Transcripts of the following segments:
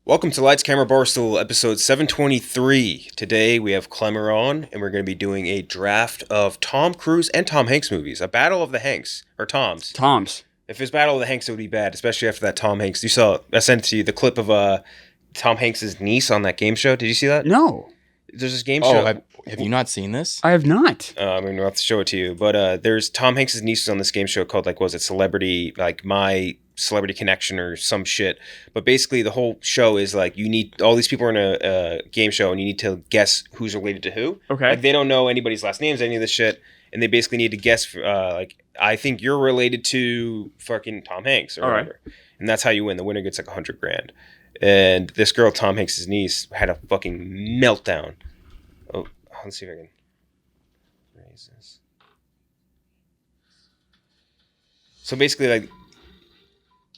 Welcome to Lights Camera Barstool, episode 723. Today we have Klemmer on, and we're going to be doing a draft of Tom Cruise and Tom Hanks movies. A battle of the Hanks, or Toms. Toms. If it's Battle of the Hanks, it would be bad, especially after that Tom Hanks. I sent to you the clip of Tom Hanks' niece on that game show. Did you see that? No, There's this game show. Have you not seen this? I have not. I'm going to have to show it to you. But there's Tom Hanks' niece on this game show called, Celebrity, My Celebrity Connection or some shit. But basically the whole show is you need, all these people are in a game show and you need to guess who's related to who. Okay. They don't know anybody's last names, any of this shit. And they basically need to guess, I think you're related to fucking Tom Hanks or whatever. Right. And that's how you win. The winner gets $100,000. And this girl, Tom Hanks' niece, had a fucking meltdown. Oh, let's see if I can raise this. So basically,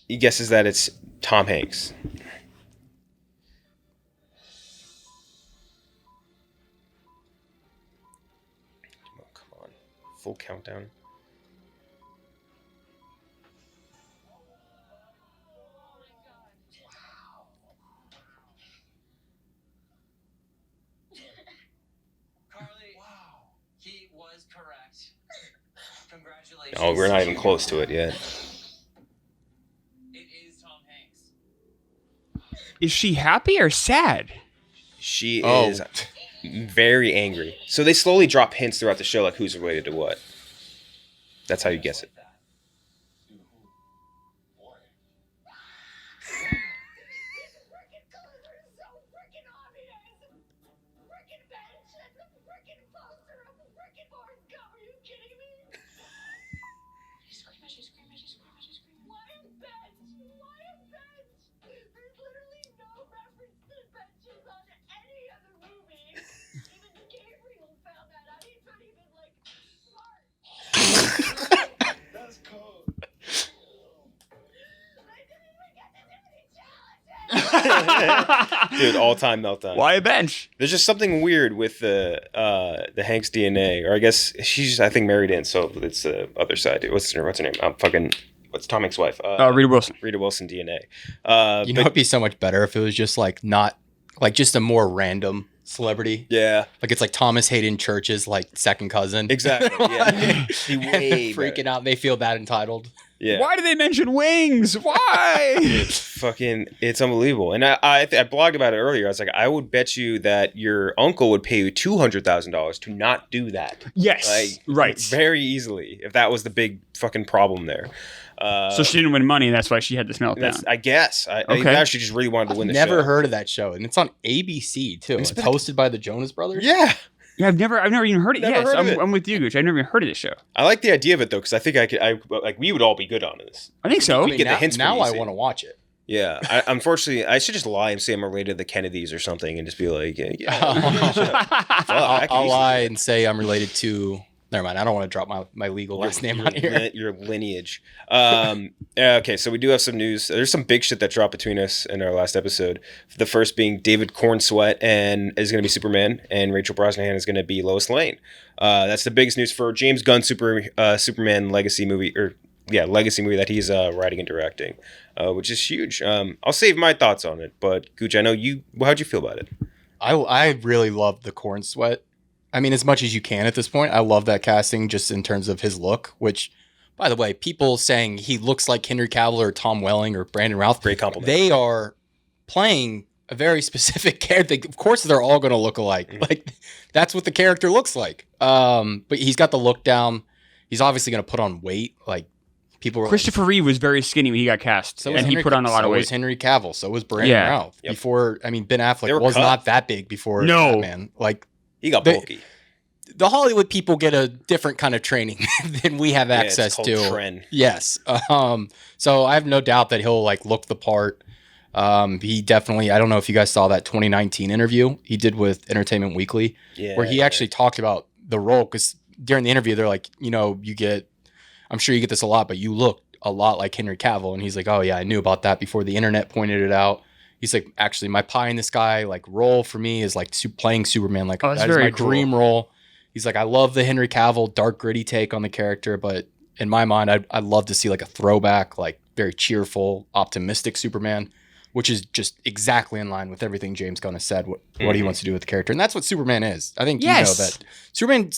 he guesses that it's Tom Hanks. Oh, come on. Full countdown. Correct. Congratulations. Oh, we're not even close to it yet. It is Tom Hanks. Is she happy or sad? She is very angry. So they slowly drop hints throughout the show, like who's related to what. That's how you guess it. Dude, all-time meltdown. Why a bench? There's just something weird with the Hanks DNA, or I guess she's married in, so it's the other side. What's her name? What's Tom Hanks' wife? Rita Wilson. Rita Wilson DNA. It'd be so much better if it was just not just a more random celebrity. Yeah. It's Thomas Hayden Church's second cousin. Exactly. Yeah. Way freaking out. And they feel that entitled. Yeah. Why do they mention wings? Why? It's unbelievable. And I blogged about it earlier. I was like, I would bet you that your uncle would pay you $200,000 to not do that. Yes. Right. Very easily, if that was the big fucking problem there. So she didn't win money, and that's why she had this meltdown. I guess. I think she just really wanted to win the show. Never heard of that show, and it's on ABC too. It's hosted by the Jonas Brothers. Yeah. Yeah, I've never even heard it. Yes, I'm with you, Gooch. I've never even heard of this show. I like the idea of it though, because I think we would all be good on this. I think so. We get the hints. Now I want to watch it. Yeah. Unfortunately, I should just lie and say I'm related to the Kennedys or something, and just be like, I'll lie and say I'm related to. Never mind. I don't want to drop my legal last name on here. Your lineage. Okay, so we do have some news. There's some big shit that dropped between us in our last episode. The first being David Cornsweet is going to be Superman, and Rachel Brosnahan is going to be Lois Lane. That's the biggest news for James Gunn Superman legacy movie, legacy movie that he's writing and directing, which is huge. I'll save my thoughts on it, but Gooch, I know you. How'd you feel about it? I really love the Cornsweet. I mean, as much as you can at this point. I love that casting just in terms of his look, which, by the way, people saying he looks like Henry Cavill or Tom Welling or Brandon Routh. Great compliment. They are playing a very specific character. Of course, they're all going to look alike. Mm-hmm. That's what the character looks like. But he's got the look down. He's obviously going to put on weight. People were Christopher Reeve was very skinny when he got cast, and he put on a lot of weight. So was Henry Cavill. So was Brandon Routh. Yep. Before, Ben Affleck was not that big before Batman. He got bulky. The Hollywood people get a different kind of training than we have access to. Trend. Yes. So I have no doubt that he'll look the part. He definitely, I don't know if you guys saw that 2019 interview he did with Entertainment Weekly, where he actually talked about the role, because during the interview, they're like, I'm sure you get this a lot, but you look a lot like Henry Cavill. And he's like, oh yeah, I knew about that before the internet pointed it out. He's like, actually, my pie in the sky role for me is playing Superman. That is my dream role. He's like, I love the Henry Cavill dark gritty take on the character, but in my mind, I'd love to see a throwback, very cheerful, optimistic Superman, which is just exactly in line with everything James Gunn has said, what he wants to do with the character. And that's what Superman is. I think you know that. Superman,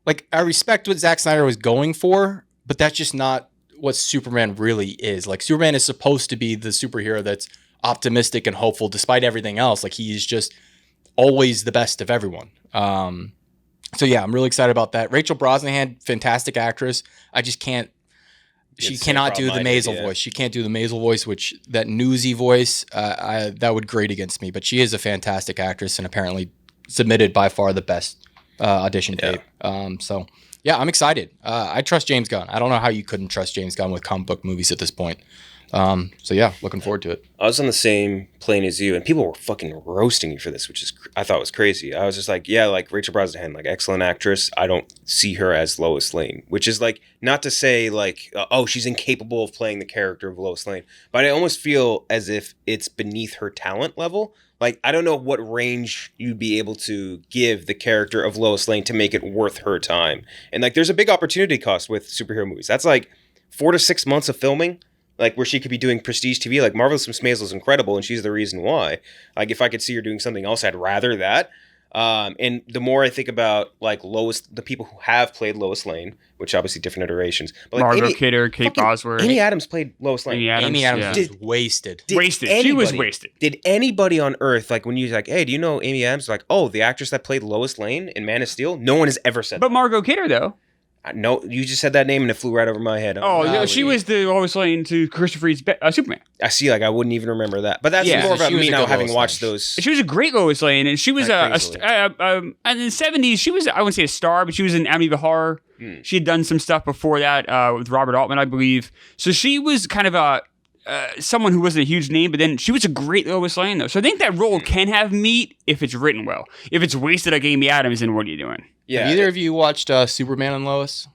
like, I respect what Zack Snyder was going for, but that's just not what Superman really is. Like, Superman is supposed to be the superhero that's optimistic and hopeful despite everything else. Like, he's just always the best of everyone. So yeah, I'm really excited about that. Rachel Brosnahan, fantastic actress. I just can't. She cannot do the Maisel voice. She can't do the Maisel voice, which that newsy voice, that would grate against me. But she is a fantastic actress and apparently submitted by far the best audition tape. So yeah, I'm excited. I trust James Gunn. I don't know how you couldn't trust James Gunn with comic book movies at this point. So yeah, looking forward to it. I was on the same plane as you, and people were fucking roasting you for this, which is I thought was crazy. I was just like, yeah, like Rachel Brosnahan, like excellent actress. I don't see her as Lois Lane, which is like not to say like, oh, she's incapable of playing the character of Lois Lane, but I almost feel as if it's beneath her talent level. Like, I don't know what range you'd be able to give the character of Lois Lane to make it worth her time. And like, there's a big opportunity cost with superhero movies. That's like 4 to 6 months of filming. Like, where she could be doing prestige TV. Like, Marvelous Miss Maisel is incredible, and she's the reason why. Like, if I could see her doing something else, I'd rather that. And the more I think about, like, Lois, the people who have played Lois Lane, which obviously different iterations. But like Margot Kidder, Kate Bosworth. Amy Adams played Lois Lane. Amy Adams was wasted. She was wasted. Did anybody on Earth, like, when you're like, hey, do you know Amy Adams? Like, oh, the actress that played Lois Lane in Man of Steel? No one has ever said that. But Margot Kidder, though. No, you just said that name and it flew right over my head. She was the Lois Lane to Christopher Reeve's Superman. I see, like, I wouldn't even remember that. But that's more about me now having watched those. She was a great Lois Lane, and she was and in the 70s, she was, I wouldn't say a star, but she was in Amityville. She had done some stuff before that with Robert Altman, I believe. So she was kind of someone who wasn't a huge name, but then she was a great Lois Lane, though. So I think that role can have meat if it's written well. If it's wasted like Amy Adams, then what are you doing? Yeah. Have either of you watched Superman and Lois?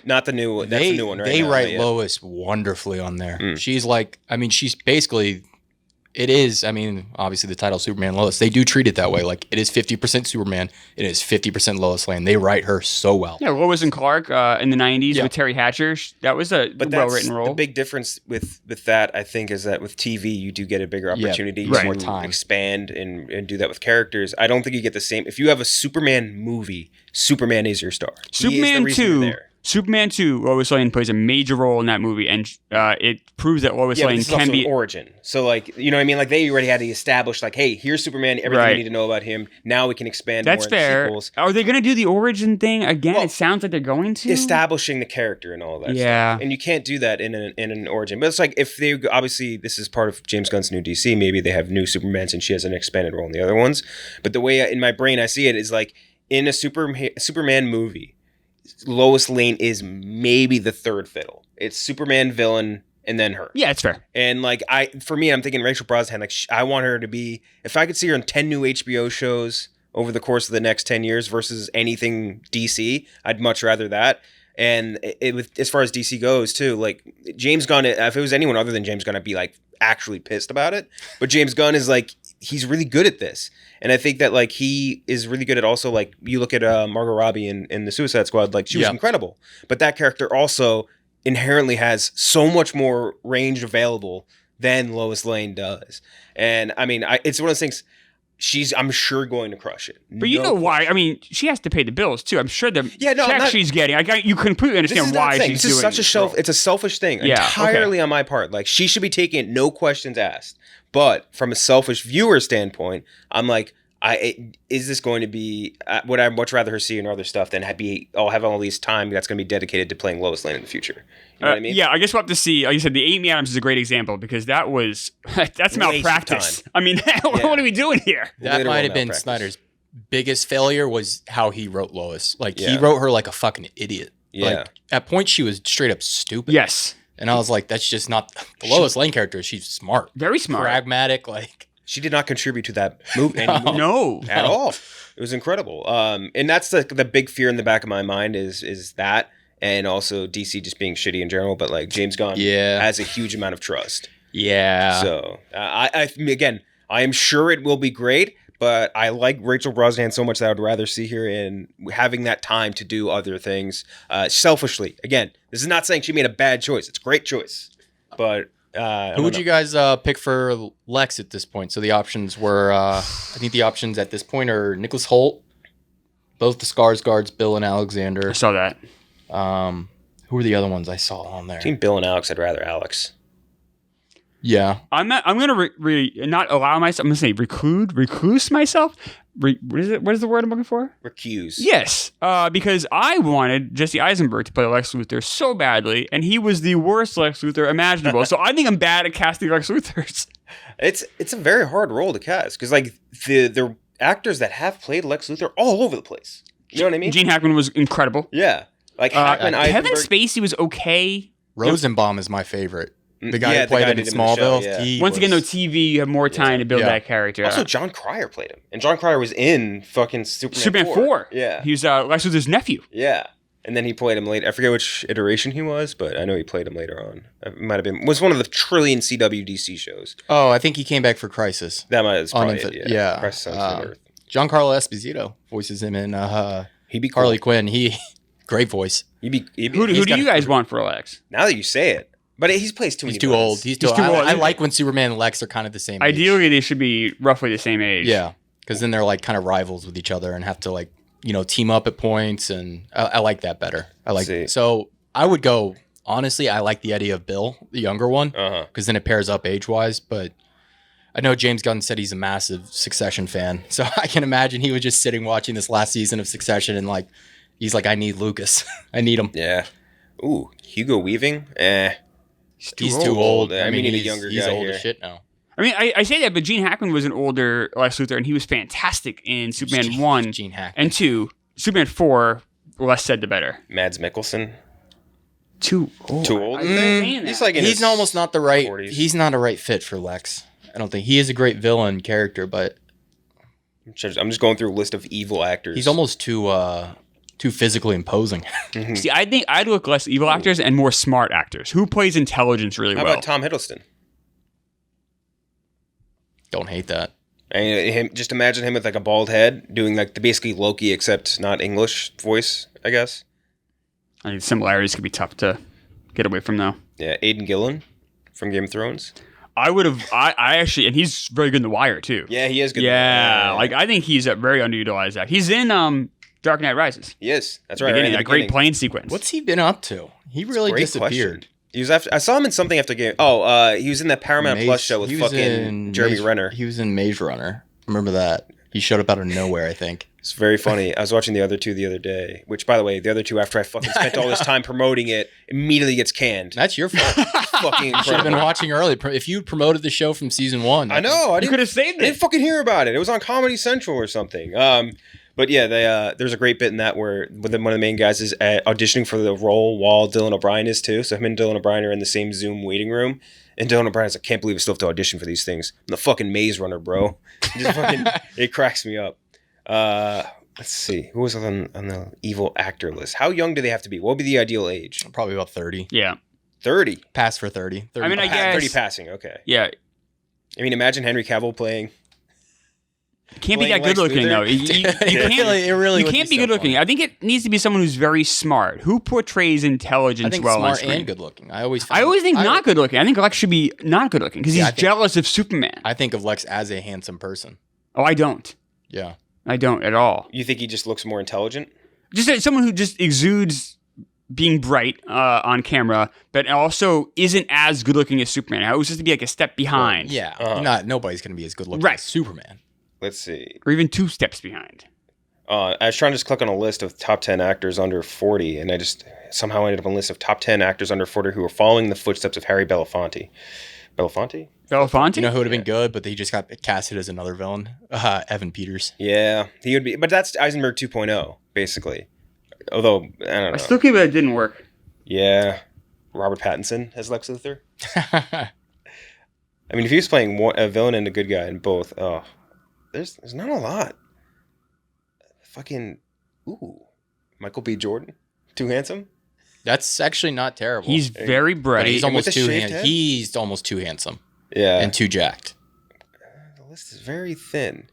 Not the new one. That's the new one right now. They write yeah. Lois wonderfully on there. She's like, I mean, she's basically, it is, I mean, obviously the title Superman and Lois, they do treat it that way. Like, it is 50% Superman, it is 50% Lois Lane. They write her so well. Yeah, Lois and Clark in the 90s with Terry Hatcher. That was a well-written role. The big difference with that, I think, is that with TV, you do get a bigger opportunity more time. Expand and do that with characters. I don't think you get the same. If you have a Superman movie, Superman is your star. Superman 2, Lois Lane plays a major role in that movie, and it proves that Lois Lane can be an origin. So, like, you know what I mean? Like, they already had to establish, like, hey, here's Superman, everything you need to know about him. Now we can expand more in the sequels. Are they going to do the origin thing again? Well, it sounds like they're going to. Establishing the character and all that stuff. And you can't do that in an origin. But it's like, if they, obviously, this is part of James Gunn's new DC, maybe they have new Supermans and she has an expanded role in the other ones. But the way in my brain I see it is like, in a Superman movie, Lois Lane is maybe the third fiddle. It's Superman, villain, and then her. Yeah, it's fair. And like for me, I'm thinking Rachel Brosnahan. Like I want her to be. If I could see her in 10 new HBO shows over the course of the next 10 years versus anything DC, I'd much rather that. And as far as DC goes too, like James Gunn, if it was anyone other than James Gunn, I'd be like actually pissed about it. But James Gunn is like, he's really good at this. And I think that like he is really good at also like you look at Margot Robbie in the Suicide Squad, like she was incredible. But that character also inherently has so much more range available than Lois Lane does. And I mean, it's one of those things. I'm sure going to crush it. But you know why? I mean, she has to pay the bills too. I'm sure the check she's getting. You completely understand why she's doing it. It's a selfish thing entirely on my part. Like she should be taking it, no questions asked. But from a selfish viewer standpoint, I'm like, is this going to be? Would I much rather her see in other stuff than have all these time that's going to be dedicated to playing Lois Lane in the future? You know what I mean? Yeah, I guess we'll have to see. Like you said, the Amy Adams is a great example because that's malpractice. I mean, what are we doing here? That might have been Snyder's biggest failure was how he wrote Lois. Like he wrote her like a fucking idiot. Yeah. Like at points she was straight up stupid. Yes. And I was like, that's just not the Lois Lane character. She's smart. Very smart. Pragmatic, like. She did not contribute to that movie. No. At all. It was incredible. And that's the big fear in the back of my mind is that, and also DC just being shitty in general. But like James Gunn has a huge amount of trust. Yeah. So I am sure it will be great. But I like Rachel Brosnahan so much that I would rather see her in having that time to do other things selfishly. Again, this is not saying she made a bad choice. It's a great choice. But Who would you guys pick for Lex at this point? So the options were, I think the options at this point are Nicholas Holt, both the Skarsgårds, Bill and Alexander. I saw that. Who were the other ones I saw on there? Between Bill and Alex, I'd rather Alex. Yeah. I'm gonna not allow myself. I'm gonna say recluse myself. What is the word I'm looking for? Recuse. Yes, because I wanted Jesse Eisenberg to play Lex Luthor so badly, and he was the worst Lex Luthor imaginable. So I think I'm bad at casting Lex Luthors. It's a very hard role to cast because like the actors that have played Lex Luthor are all over the place. You know what I mean? Gene Hackman was incredible. Yeah, like Hackman. Kevin Spacey was okay. Rosenbaum is my favorite. The guy Yeah, who played him in Smallville. yeah. Once again, though, TV, you have more time to build that character. Also, John Cryer played him, and John Cryer was in fucking Superman 4. Yeah, he was Lex Luthor's nephew. Yeah, and then he played him later. I forget which iteration he was, but I know he played him later on. It might have been was one of the trillion CW DC shows. Oh, I think he came back for Crisis. That might have probably it. it, Yeah. Crisis on Earth. Giancarlo Esposito voices him in He'd be cool. Harley Quinn. Great voice. He'd be, who do you guys want for Lex? Now that you say it, but he plays too many. He's too old. He's too old. I like when Superman and Lex are kind of the same age. Ideally, they should be roughly the same age. Yeah, because then they're like kind of rivals with each other and have to like team up at points, and I like that better. So I would go. Honestly, I like the idea of Bill, the younger one, because then it pairs up age wise. But I know James Gunn said he's a massive Succession fan, so I can imagine he was just sitting watching this last season of Succession and like he's like, I need Lucas, I need him. Yeah. Ooh, Hugo Weaving. He's too old. I mean, he's a younger guy. He's old here. as shit now. I mean, I say that, but Gene Hackman was an older Lex Luthor, and he was fantastic in Superman 1 Gene Hackman. and 2. Superman 4, less said the better. Mads Mikkelsen. Too old. Too old? He's like in his almost not the right 40s. He's not a right fit for Lex. I don't think. He is a great villain character, but I'm just going through a list of evil actors. he's almost too physically imposing. See, I think I'd look less evil actors and more smart actors. Who plays intelligence really How well? about Tom Hiddleston? Don't hate that. Just imagine him with like a bald head doing like basically Loki except not English voice, I guess. I think similarities could be tough to get away from, though. Yeah, Aidan Gillen from Game of Thrones. I would have. I actually, and he's very good in The Wire too. Yeah, he is good. Yeah, like I think he's a very underutilized actor. He's in Dark Knight Rises. He is. That's right. Beginning, Right a great plane sequence. What's he been up to? He really disappeared. Question. He was after. I saw him in something after Game. Oh, he was in that Paramount Plus show with fucking Jeremy Renner. He was in Maze Runner. Remember that? He showed up out of nowhere, I think. It's very funny. I was watching the other two the other day, which, by the way, the other two, after I fucking spent all this time promoting it, immediately gets canned. That's your fault. Fucking incredible. Should have been watching early. If you promoted the show from season 1. I know. You could have saved I didn't it. fucking hear about it. It was on Comedy Central or something. But yeah, there's a great bit in that where one of the main guys is auditioning for the role while Dylan O'Brien is too. So him and Dylan O'Brien are in the same Zoom waiting room. And Dylan O'Brien's like, I can't believe I still have to audition for these things. I'm the fucking Maze Runner, bro. It cracks me up. Let's see. Who was on the evil actor list? How young do they have to be? What would be the ideal age? Probably about 30. Yeah. 30. Pass for 30. 30. I mean, I guess 30 passing. Okay. Yeah. I mean, imagine Henry Cavill playing. Can't be that Lex good looking though. Luthor? You can't be good looking. I think it needs to be someone who's very smart, who portrays intelligence I think well on smart screen. and good looking. I always think not good looking. I think Lex should be not good looking because he's jealous of Superman. I think of Lex as a handsome person. Oh, I don't. Yeah. I don't at all. You think he just looks more intelligent? Just someone who just exudes being bright on camera, but also isn't as good looking as Superman. I was just to be like a step behind. Yeah. Nobody's going to be as good looking Right. as Superman. Let's see. Or even 2 steps behind. I was trying to just click on a list of top 10 actors under 40, and I just somehow ended up on a list of top 10 actors under 40 who are following the footsteps of Harry Belafonte. Belafonte? Belafonte? You know who would have been good, but he just got casted as another villain? Evan Peters. Yeah, he would be. But that's Eisenberg 2.0, basically. Although, I don't know. I still think that didn't work. Yeah. Robert Pattinson as Lex Luthor. I mean, if he was playing a villain and a good guy in both, there's not a lot. Fucking, Michael B. Jordan, too handsome. That's actually not terrible. He's very bright. But he's almost with the too shaved head? He's almost too handsome. Yeah, And too jacked. the list is very thin.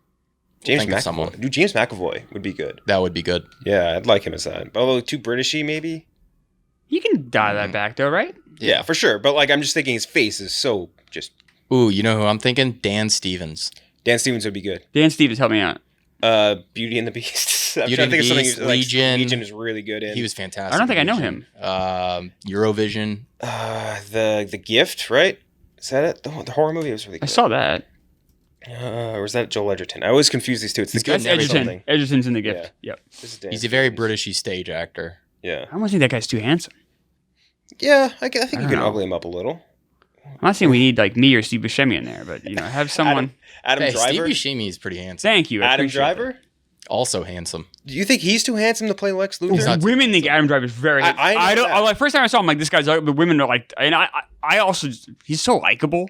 Think James of McAvoy. someone. Dude, James McAvoy would be good. That would be good. Yeah, I'd like him as that. Although too Britishy, maybe. You can dial that back though, right? Yeah, for sure. But like, I'm just thinking his face is so just. Ooh, you know who I'm thinking? Dan Stevens. Dan Stevens would be good. Dan Stevens, help me out. Beauty and the Beast. I'm Beauty trying to think of Beast, something Legion. Legion is really good in. He was fantastic. I don't think I know Legion. him. Eurovision. The Gift, right? Is that it? The horror movie was really good. I saw that. Or was that Joel Edgerton? I always confuse these two. It's the That's Gift and Edgerton. something. Edgerton's in The Gift. Yep. This is Dan He's a very Stevens. Britishy stage actor. Yeah. I don't think that guy's too handsome. Yeah, I think you don't can know. ugly him up a little. I'm not saying we need like me or Steve Buscemi in there, but have someone. Adam Hey, Driver. Steve Buscemi is pretty handsome. Thank you. I Adam appreciate Driver. Also handsome. Do you think he's too handsome to play Lex Luthor? He's not- Women think Adam Driver is very. I know don't. that. Like first time I saw him, like this guy's ugly, but women are like, and I also he's so likable.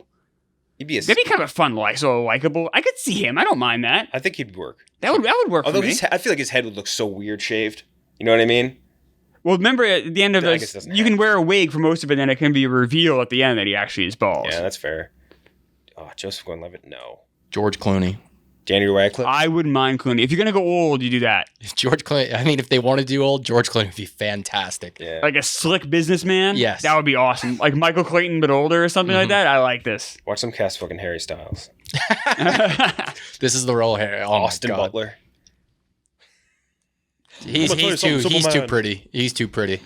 He'd be That'd be kind of fun, like so likable. I could see him. I don't mind that. I think he'd work. That would work Although for me. I feel like his head would look so weird shaved. You know what I mean? Well, remember at the end of I guess this, it doesn't you can wear a wig for most of it, and then it can be a reveal at the end that he actually is bald. Yeah, that's fair. Oh, Joseph Gordon-Levitt, no. George Clooney. Daniel Radcliffe. I wouldn't mind Clooney. If you're gonna go old, you do that. George Clooney. I mean, if they want to do old, George Clooney would be fantastic. Yeah. Like a slick businessman. Yes. that would be awesome. Like Michael Clayton, but older or something like that. I like this. Watch them cast fucking Harry Styles. This is the role here. Oh Austin my God. Butler. He's too pretty. He's too pretty.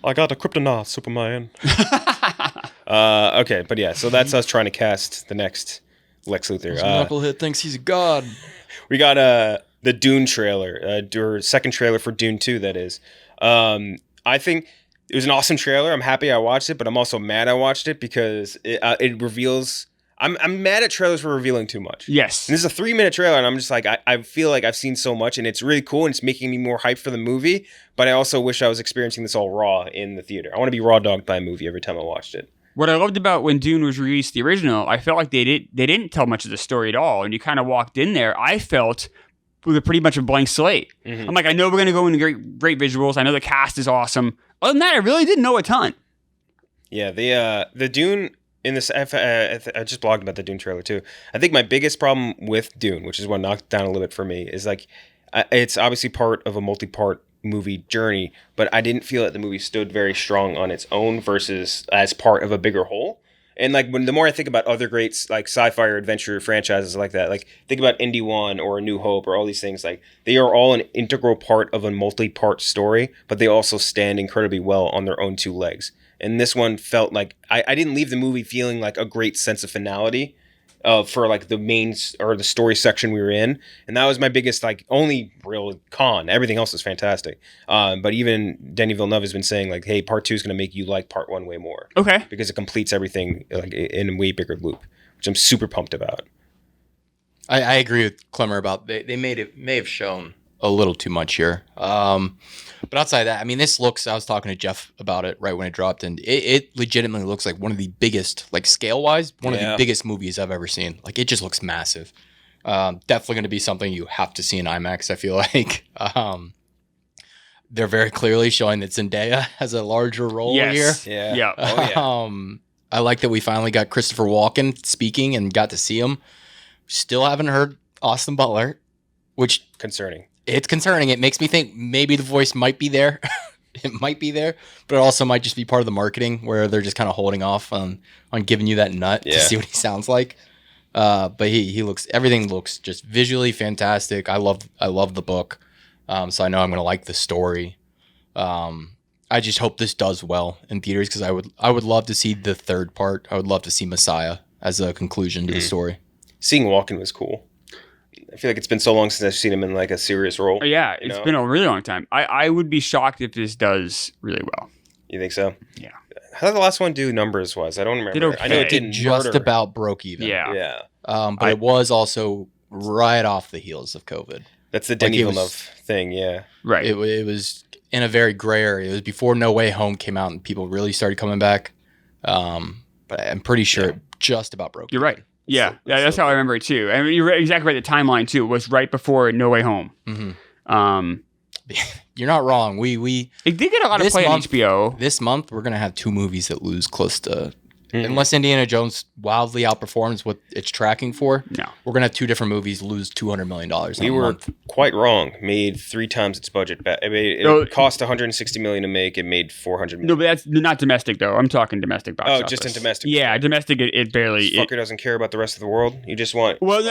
I got a kryptonite, Superman. Okay, but yeah, so that's us trying to cast the next Lex Luthor. Knucklehead thinks he's a god. We got the Dune trailer, or second trailer for Dune 2, that is. I think it was an awesome trailer. I'm happy I watched it, but I'm also mad I watched it because it reveals... I'm mad at trailers for revealing too much. Yes. And this is a 3-minute trailer, and I'm just like, I feel like I've seen so much, and it's really cool, and it's making me more hyped for the movie, but I also wish I was experiencing this all raw in the theater. I want to be raw dogged by a movie every time I watched it. What I loved about when Dune was released, the original, I felt like they didn't tell much of the story at all, and you kind of walked in there. I felt with a pretty much a blank slate. Mm-hmm. I'm like, I know we're gonna go into great visuals. I know the cast is awesome. Other than that, I really didn't know a ton. Yeah, the Dune in this. I just blogged about the Dune trailer too. I think my biggest problem with Dune, which is what knocked down a little bit for me, is like it's obviously part of a multi-part movie journey, but I didn't feel that the movie stood very strong on its own versus as part of a bigger whole. And like the more I think about other great like sci-fi or adventure franchises like that, like think about Indy 1 or A New Hope or all these things, like they are all an integral part of a multi-part story, but they also stand incredibly well on their own two legs. And this one felt like I didn't leave the movie feeling like a great sense of finality for like the main or the story section we were in. And that was my biggest, like only real con. Everything else is fantastic. But even Denis Villeneuve has been saying like, hey, part 2 is going to make you like part 1 way more. Okay. Because it completes everything like in a way bigger loop, which I'm super pumped about. I agree with Klemmer about they may have shown a little too much here. But outside of that, I mean, this looks, I was talking to Jeff about it right when it dropped, and it legitimately looks like one of the biggest, like scale-wise, one of the biggest movies I've ever seen. Like, it just looks massive. Definitely going to be something you have to see in IMAX, I feel like. They're very clearly showing that Zendaya has a larger role here. Yeah. Yeah. Oh, yeah. I like that we finally got Christopher Walken speaking and got to see him. Still haven't heard Austin Butler, which... Concerning. It's concerning. It makes me think maybe the voice might be there. It might be there, but it also might just be part of the marketing where they're just kind of holding off on giving you that nut to see what he sounds like. But he looks, everything looks just visually fantastic. I love the book. So I know I'm going to like the story. I just hope this does well in theaters because I would love to see the third part. I would love to see Messiah as a conclusion to the story. Seeing Walken was cool. I feel like it's been so long since I've seen him in like a serious role. Yeah, it's been a really long time. I would be shocked if this does really well. You think so? Yeah. How did the last one do numbers wise? I don't remember. Did okay. I know it didn't just murder. about broke even. Yeah. Yeah. But it was also right off the heels of COVID. That's the Denis Villeneuve thing, yeah. Right. It was in a very gray area. It was before No Way Home came out and people really started coming back. But I'm pretty sure it just about broke. You're right. Yeah, that's how I remember it too. I mean, you're exactly right. The timeline too was right before No Way Home. Mm-hmm. You're not wrong. We it did get a lot of play on HBO. This month we're gonna have 2 movies that lose close to Unless Indiana Jones wildly outperforms what it's tracking for, No. we're gonna have two different movies lose $200 million in We a were month. quite wrong. Made 3 times its budget. It cost $160 million to make. It made $400 million. No, but that's not domestic though. I'm talking domestic box office. Oh, just in domestic. Yeah, domestic. It barely. This fucker doesn't care about the rest of the world. You just want. Well,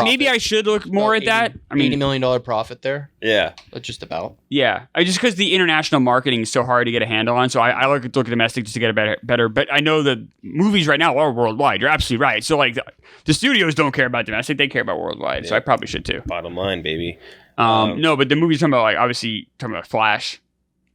maybe I should look more at that. I mean, $80 million profit there. Yeah. Just about. Yeah, just because the international marketing is so hard to get a handle on, so I look at domestic just to get a better. But I know that movies right now are worldwide. You're absolutely right. So like the studios don't care about domestic; they care about worldwide. Yeah. So I probably should too. Bottom line, baby. No, but the movie's talking about like obviously talking about Flash.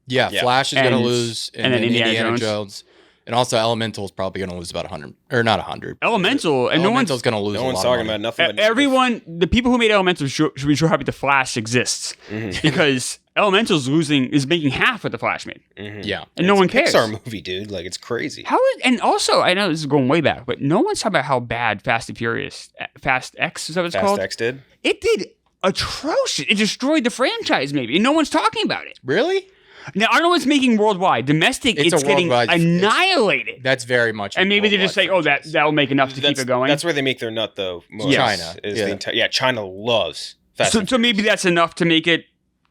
Yeah, Flash is going to lose, and then Indiana Jones. And also, Elemental is probably going to lose about 100, or not 100. Elemental, and Elemental's going to lose. No one's talking about nothing. But everyone, the people who made Elemental should be so happy the Flash exists because Elemental's is making half what the Flash made. Yeah, and no one cares. It's a Pixar movie, dude. Like it's crazy. And also, I know this is going way back, but no one's talking about how bad Fast and Furious, Fast X is that what it's called? Fast X did. It did atrocious. It destroyed the franchise, maybe, and no one's talking about it. Really? Now, I don't know what's making worldwide. Domestic, it's getting annihilated. That's very much. And maybe they just say, oh, that'll make enough to keep it going. That's where they make their nut, though. Most. China. China loves Fast so maybe that's enough to make it,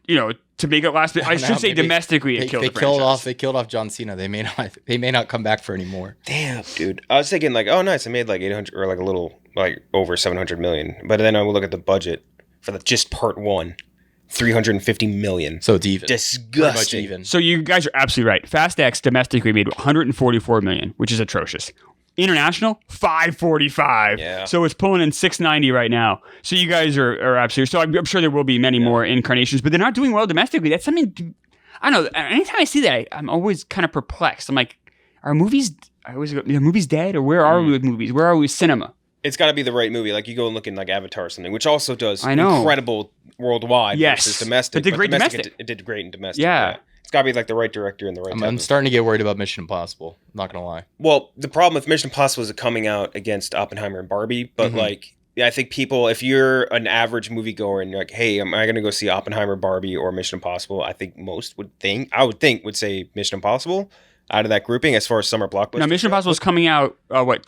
to make it last. I should say domestically it killed the franchise. They killed off John Cena. They may not come back for any more. Damn, dude. I was thinking like, oh, nice. I made like 800 or like a little like over 700 million. But then I would look at the budget for just part 1. 350 million. So it's even. Disgusting. Even. So you guys are absolutely right. Fast X domestically made 144 million, which is atrocious. International, 545. Yeah. So it's pulling in 690 right now. So you guys are absolutely. So I'm sure there will be many more incarnations, but they're not doing well domestically. That's something. I don't know. Anytime I see that, I'm always kind of perplexed. I'm like, are movies? I always go, are movies dead, or where are we with movies? Where are we with cinema? It's got to be the right movie. Like you go and look in like Avatar or something, which also does incredible worldwide versus domestic. It did great domestic. It did great in domestic. Yeah. It's got to be like the right director and the right. I'm starting to get worried about Mission Impossible. I'm not gonna lie. Well, the problem with Mission Impossible is it coming out against Oppenheimer and Barbie, but I think people, if you're an average moviegoer and you're like, hey, am I going to go see Oppenheimer, Barbie, or Mission Impossible? I think most would say Mission Impossible out of that grouping as far as summer blockbusters. Now, Mission Impossible is coming out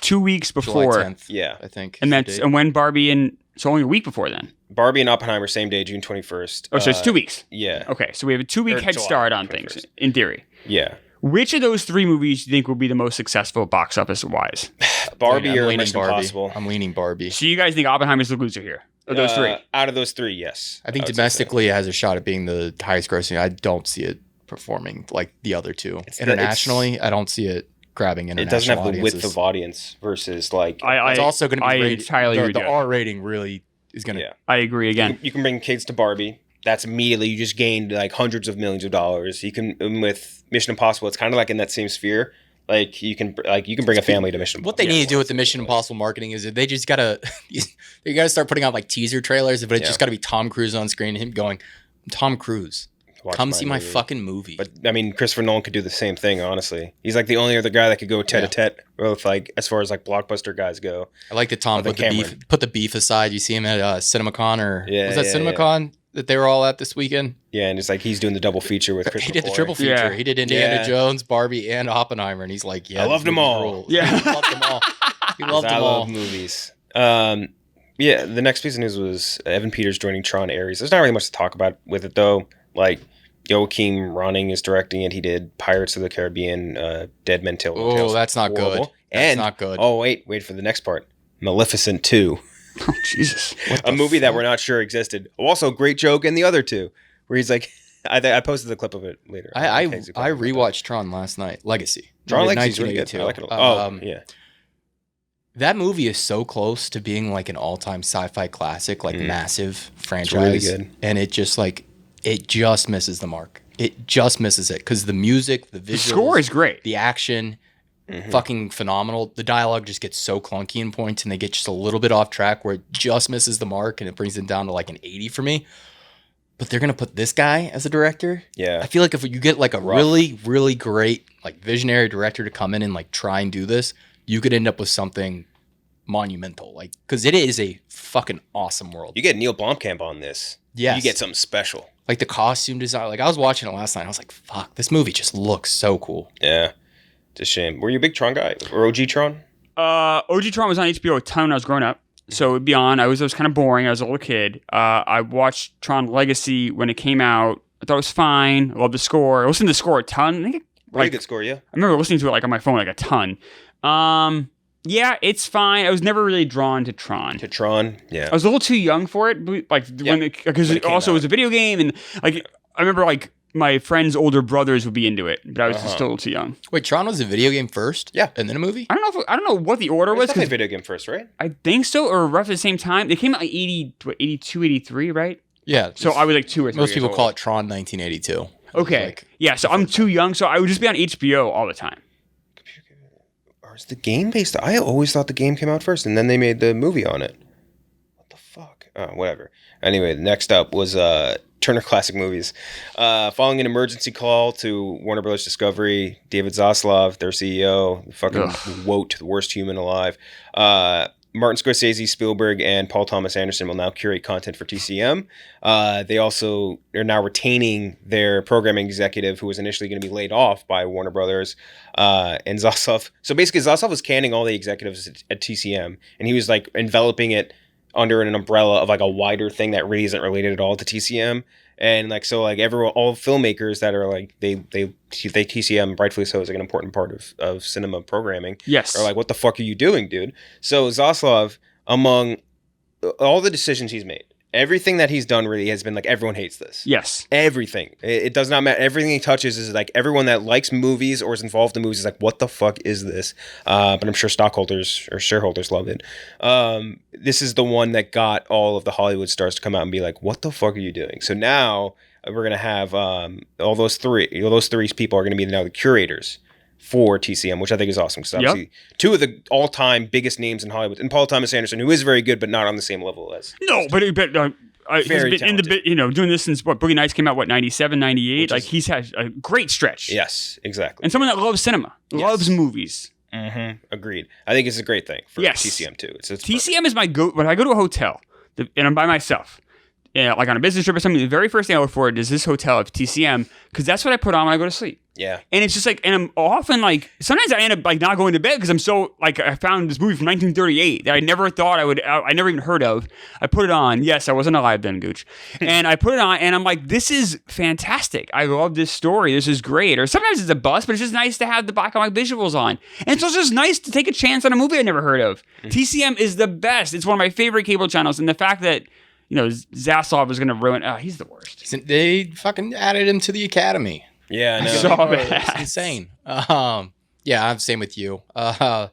2 weeks before? July 10th, yeah, I think. And when Barbie so only a week before then. Barbie and Oppenheimer same day, June 21st. Oh, so it's 2 weeks. Yeah. Okay, so we have a 2 week head start on 21st. Things in theory. Yeah. Which of those 3 movies do you think will be the most successful box office wise? Barbie or Mission Impossible? I'm leaning Barbie. So you guys think Oppenheimer's the loser here? Of those 3? Out of those 3, yes. I think domestically it has a shot at being the highest grossing. I don't see it performing like the other 2. Internationally, I don't see it grabbing international audiences. It doesn't have audiences. the width of audience versus like... It's also going to be rated... entirely the R rating really is going to... Yeah. I agree again. You can bring kids to Barbie. That's immediately, you just gained like hundreds of millions of dollars. You can, with Mission Impossible, it's kind of like in that same sphere. Like you can bring a family to Mission Impossible. What they need to do with the Mission Impossible marketing is that they just gotta start putting out like teaser trailers, but it's just gotta be Tom Cruise on screen and him going, Tom Cruise, come see my fucking movie. But I mean, Christopher Nolan could do the same thing. Honestly, he's like the only other guy that could go tete a tete with like as far as like blockbuster guys go. I like that Tom put the beef aside. You see him at CinemaCon or was that CinemaCon that they were all at this weekend? Yeah, and it's like he's doing the double feature with Christopher. He did the triple feature. Yeah. He did Indiana Jones, Barbie, and Oppenheimer, and he's like, I loved them all. Rules. Yeah, he loved them all. He loved them all. I love movies. Yeah, the next piece of news was Evan Peters joining Tron Ares. There's not really much to talk about with it though. Like Joachim Ronning is directing it. He did Pirates of the Caribbean, Dead Men Tell No Tales. Oh, that's not good. That's not good. Oh, wait for the next part. Maleficent 2. Oh, Jesus. A movie that we're not sure existed. Also, great joke in the other 2, where he's like, I posted the clip of it later. I rewatched Tron last night. Legacy. Tron Legacy is really good. I like it a lot. Yeah. That movie is so close to being like an all-time sci-fi classic, like massive franchise. It's really good. And it just misses the mark. It just misses it because the music, the visuals, the score is great. The action, fucking phenomenal. The dialogue just gets so clunky in points, and they get just a little bit off track where it just misses the mark, and it brings it down to like an 80 for me. But they're gonna put this guy as a director. Yeah, I feel like if you get like a really, really great like visionary director to come in and like try and do this, you could end up with something monumental. Like, because it is a fucking awesome world. You get Neil Blomkamp on this. Yes. You get something special. Like the costume design. Like I was watching it last night. I was like, fuck, this movie just looks so cool. Yeah. It's a shame. Were you a big Tron guy or OG Tron? OG Tron was on HBO a ton when I was growing up. So it'd be on. It was kind of boring. I was a little kid. I watched Tron Legacy when it came out. I thought it was fine. I loved the score. I listened to the score a ton. I think Pretty good score, yeah. I remember listening to it like on my phone like a ton. Yeah, it's fine. I was never really drawn to Tron. Yeah. I was a little too young for it, because it also was a video game, and like I remember like my friends' older brothers would be into it, but I was just still a little too young. Wait, Tron was a video game first? Yeah. And then a movie? I don't know what the order was. It's definitely a video game first, right? I think so, or roughly the same time. They came out like 82, 83, right? Yeah. So I was like 2 or 3. Most people call it Tron 1982. Okay. Yeah, so I'm too young, so I would just be on HBO all the time. Or is the game based? I always thought the game came out first, and then they made the movie on it. What the fuck? Oh, whatever. Anyway, next up was Turner Classic Movies. Following an emergency call to Warner Bros. Discovery, David Zaslav, their CEO, the fucking woat, the worst human alive, Martin Scorsese, Spielberg, and Paul Thomas Anderson will now curate content for TCM. They also are now retaining their programming executive, who was initially going to be laid off by Warner Brothers, and Zaslav. So basically, Zaslav was canning all the executives at TCM, and he was like enveloping it under an umbrella of like a wider thing that really isn't related at all to TCM. And like, so like all filmmakers that are like, they TCM, rightfully so, is like an important part of cinema programming. Yes. Are like, what the fuck are you doing, dude? So Zaslav, among all the decisions he's made, everything that he's done really has been like, everyone hates this. Yes. Everything. It does not matter. Everything he touches is like, everyone that likes movies or is involved in movies is like, what the fuck is this? But I'm sure stockholders or shareholders love it. This is the one that got all of the Hollywood stars to come out and be like, what the fuck are you doing? So now we're going to have all those three people are going to be now the curators for TCM, which I think is awesome. Because obviously, two of the all-time biggest names in Hollywood, and Paul Thomas Anderson, who is very good, but not on the same level as. No, but he's been in the doing this since Boogie Nights came out 97, 98. Like he's had a great stretch. Yes, exactly. And someone that loves cinema, loves movies. Mm-hmm. Agreed. I think it's a great thing for TCM too. It's TCM is my go when I go to a hotel and I'm by myself. Yeah, like on a business trip or something, the very first thing I look for is this hotel of TCM, because that's what I put on when I go to sleep. Yeah. And it's just like, and I'm often like, sometimes I end up like not going to bed because I'm so like, I found this movie from 1938 that I never thought I never even heard of. I put it on. Yes, I wasn't alive then, Gooch. And I put it on and I'm like, this is fantastic. I love this story. This is great. Or sometimes it's a bust, but it's just nice to have the black and white visuals on. And it's also just nice to take a chance on a movie I never heard of. TCM is the best. It's one of my favorite cable channels. And the fact that, Zaslav was going to ruin. Oh, he's the worst. They fucking added him to the Academy. Yeah, I know. So bad. It's insane. Yeah, I'm same with you. I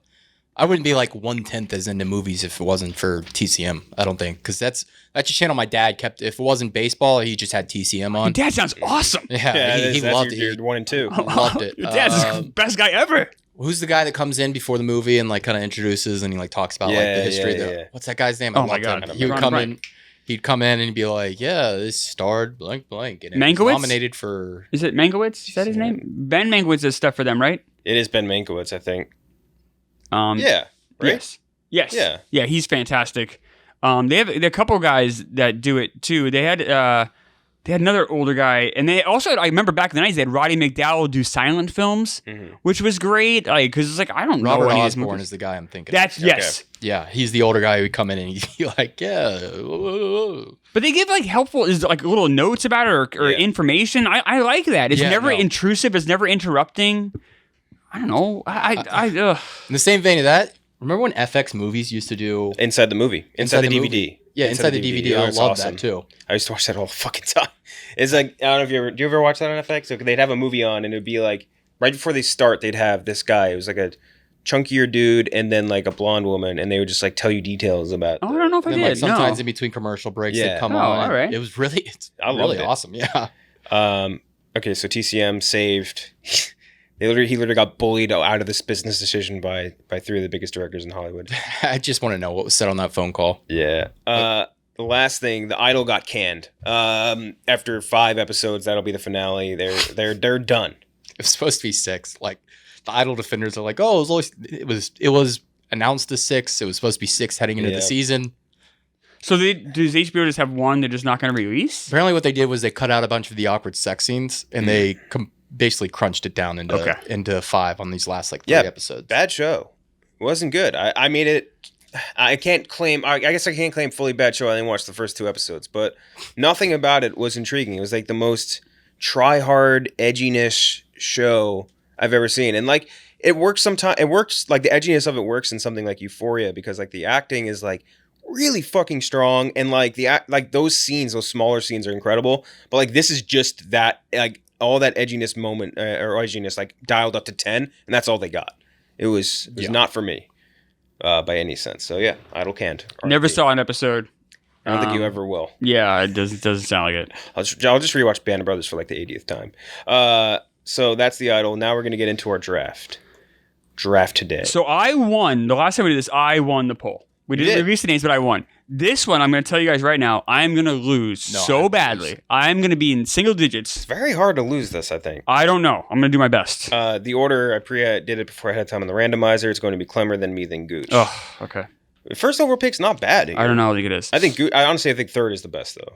wouldn't be like 1/10 as into movies if it wasn't for TCM. I don't think, because that's a channel my dad kept. If it wasn't baseball, he just had TCM on. Your dad sounds awesome. Yeah, he loved it. Your 1 and 2. He loved it. Your dad's the best guy ever. Who's the guy that comes in before the movie and like kind of introduces and he like talks about like the history? What's that guy's name? Oh my God. He would come in. He'd come in and be like, "Yeah, this starred blank blank." And Mankiewicz? Nominated for. Is it Mankiewicz? Is that his name? Ben Mankiewicz does stuff for them, right? It is Ben Mankiewicz, I think. Yeah. Right? Yes. Yeah. Yeah, he's fantastic. They have a couple guys that do it too. They had another older guy, and they also, I remember back in the 90s, they had Roddy McDowell do silent films, which was great. Like, because it's like, I don't know. Robert Osborne is the guy I'm thinking. Yes. Yeah, he's the older guy who'd come in and he'd be like, yeah. But they give like helpful, like little notes about it or information. I like that. It's never intrusive. It's never interrupting. I don't know. In the same vein of that, remember when FX movies used to do Inside the movie, inside the DVD. Movie? Yeah, inside the DVD. I love that too. I used to watch that all the fucking time. It's like, I don't know if do you ever watch that on FX? So they'd have a movie on and it'd be like, right before they start, they'd have this guy. It was like a chunkier dude and then like a blonde woman, and they would just like tell you details about. Oh, I don't know if I did. Like, sometimes in between commercial breaks, they'd come on. All right. It was really, awesome. Yeah. Okay, so TCM saved. He literally got bullied out of this business decision by 3 of the biggest directors in Hollywood. I just want to know what was said on that phone call. Yeah. The last thing, The Idol got canned. After 5 episodes, that'll be the finale. They're done. It was supposed to be 6. Like the Idol defenders are like, oh, it was announced as 6. It was supposed to be 6 heading into the season. So does HBO just have one they're just not going to release? Apparently what they did was they cut out a bunch of the awkward sex scenes and they basically crunched it down into 5 on these last like 3 episodes. Bad show. It wasn't good. I made it. I can't claim. I guess I can't claim fully bad show. I didn't watch the first 2 episodes, but nothing about it was intriguing. It was like the most try-hard edginess show I've ever seen, and like it works sometimes. It works like the edginess of it works in something like Euphoria because like the acting is like really fucking strong, and like like those scenes, those smaller scenes are incredible. But like this is just that like all that edginess moment or edginess like dialed up to 10, and that's all they got. It was not for me. By any sense. So yeah, Idle Canned. Never saw an episode. I don't think you ever will. Yeah, it doesn't sound like it. I'll just rewatch Band of Brothers for like the 80th time. So that's the Idle. Now we're going to get into our draft. Draft today. So I won. The last time we did this, I won the poll. We didn't release the names, but I won. This one, I'm going to tell you guys right now, I'm going to lose so badly. I'm going to be in single digits. It's very hard to lose this, I think. I don't know. I'm going to do my best. The order, I did it before I had time on the randomizer. It's going to be Klemmer, then me, then Gooch. Oh, okay. First overall pick's not bad. I don't know. I think it is. I honestly think third is the best, though.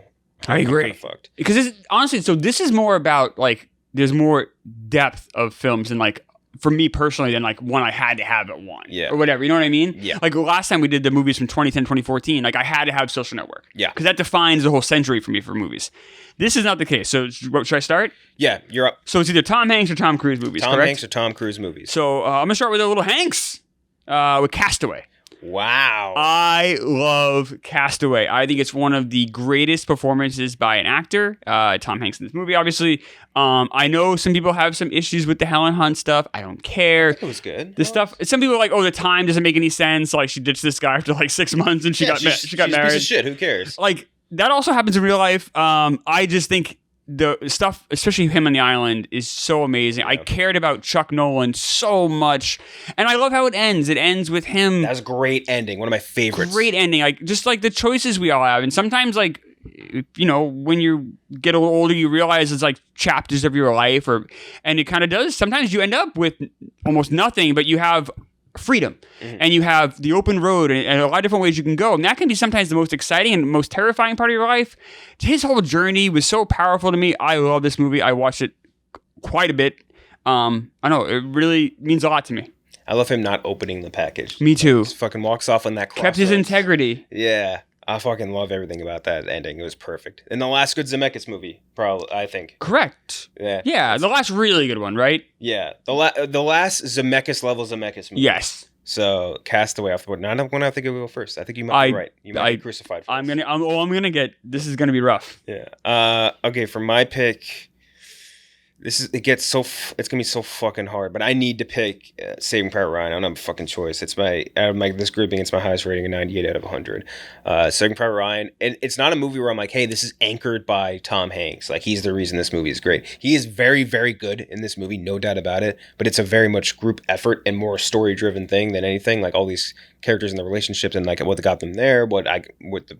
I agree. Kind of fucked. Because honestly, so this is more about, like, there's more depth of films and, like, for me personally than like one I had to have at 1 or whatever, you know what I mean? Yeah. Like last time we did the movies from 2010, 2014, like I had to have Social Network. Yeah. Because that defines the whole century for me for movies. This is not the case. So should I start? Yeah, you're up. So it's either Tom Hanks or Tom Cruise movies, correct? Hanks or Tom Cruise movies. So I'm going to start with a little Hanks with Castaway. Wow. I love Castaway. I think it's one of the greatest performances by an actor. Tom Hanks in this movie, obviously. I know some people have some issues with the Helen Hunt stuff. I don't care. It was good. The stuff. Some people are like, oh, the time doesn't make any sense. Like she ditched this guy after like 6 months and she got married. She's a piece of shit. Who cares? Like that also happens in real life. I just think the stuff, especially him on the island, is so amazing. I cared about Chuck Nolan so much, and I love how it ends. It ends with him. That's a great ending. One of my favorites. Great ending. Like just like the choices we all have, and sometimes like, you know, when you get a little older, you realize it's like chapters of your life, and it kind of does. Sometimes you end up with almost nothing, but you have freedom, and you have the open road and a lot of different ways you can go, and that can be sometimes the most exciting and most terrifying part of your life. His whole journey was so powerful to me. I love this movie. I watched it quite a bit. I know it really means a lot to me. I love him not opening the package. Me too. Just fucking walks off on that cross. Kept his integrity. Yeah, I fucking love everything about that ending. It was perfect. And the last good Zemeckis movie, probably, I think. Correct. Yeah, the last really good one, right? Yeah, the last Zemeckis level Zemeckis movie. Yes. So Castaway off the board. Now I'm gonna have to go first. I think you might be right. You might be crucified. For This is gonna be rough. Yeah. Okay. For my pick, it's gonna be so fucking hard. But I need to pick Saving Private Ryan. I don't have a fucking choice. It's this grouping. It's my highest rating, a 98 out of 100. Saving Private Ryan, and it's not a movie where I'm like, hey, this is anchored by Tom Hanks. Like he's the reason this movie is great. He is very, very good in this movie, no doubt about it. But it's a very much group effort and more story driven thing than anything. Like all these characters and the relationships and like what got them there,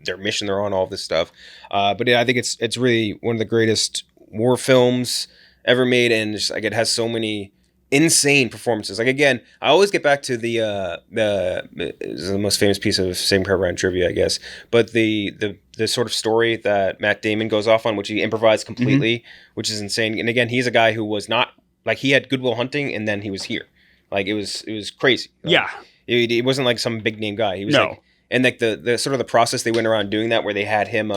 their mission they're on, all this stuff. But I think it's really one of the greatest war films ever made, and just, like it has so many insane performances. Like again, I always get back to the most famous piece of Saving Private Ryan trivia, I guess. But the sort of story that Matt Damon goes off on, which he improvised completely, which is insane. And again, he's a guy who was not like he had Good Will Hunting, and then he was here. Like it was crazy. Like, yeah, it wasn't like some big name guy. He was and like the sort of the process they went around doing that, where they had him.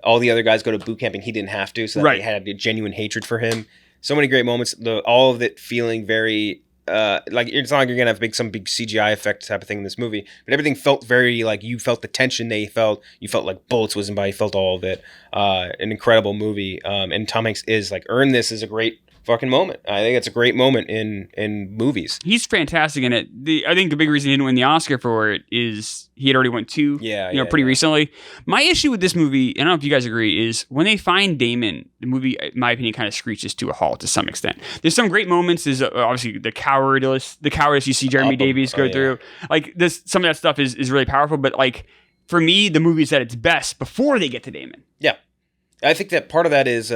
All the other guys go to boot camp and he didn't have to, so that they had a genuine hatred for him. So many great moments. All of it feeling very like it's not like you're gonna have some big CGI effect type of thing in this movie, but everything felt very like you felt the tension they felt. You felt like bullets whizzing by. You felt all of it. An incredible movie. And Tom Hanks is like earned this as a great fucking moment. I think it's a great moment in movies. He's fantastic in it. I think the big reason he didn't win the Oscar for it is he had already won 2, pretty recently. My issue with this movie, and I don't know if you guys agree, is when they find Damon, the movie, in my opinion, kind of screeches to a halt to some extent. There's some great moments. There's obviously the cowardice you see Jeremy Davies go through. Like this, some of that stuff is really powerful. But like for me, the movie's at its best before they get to Damon. Yeah, I think that part of that is.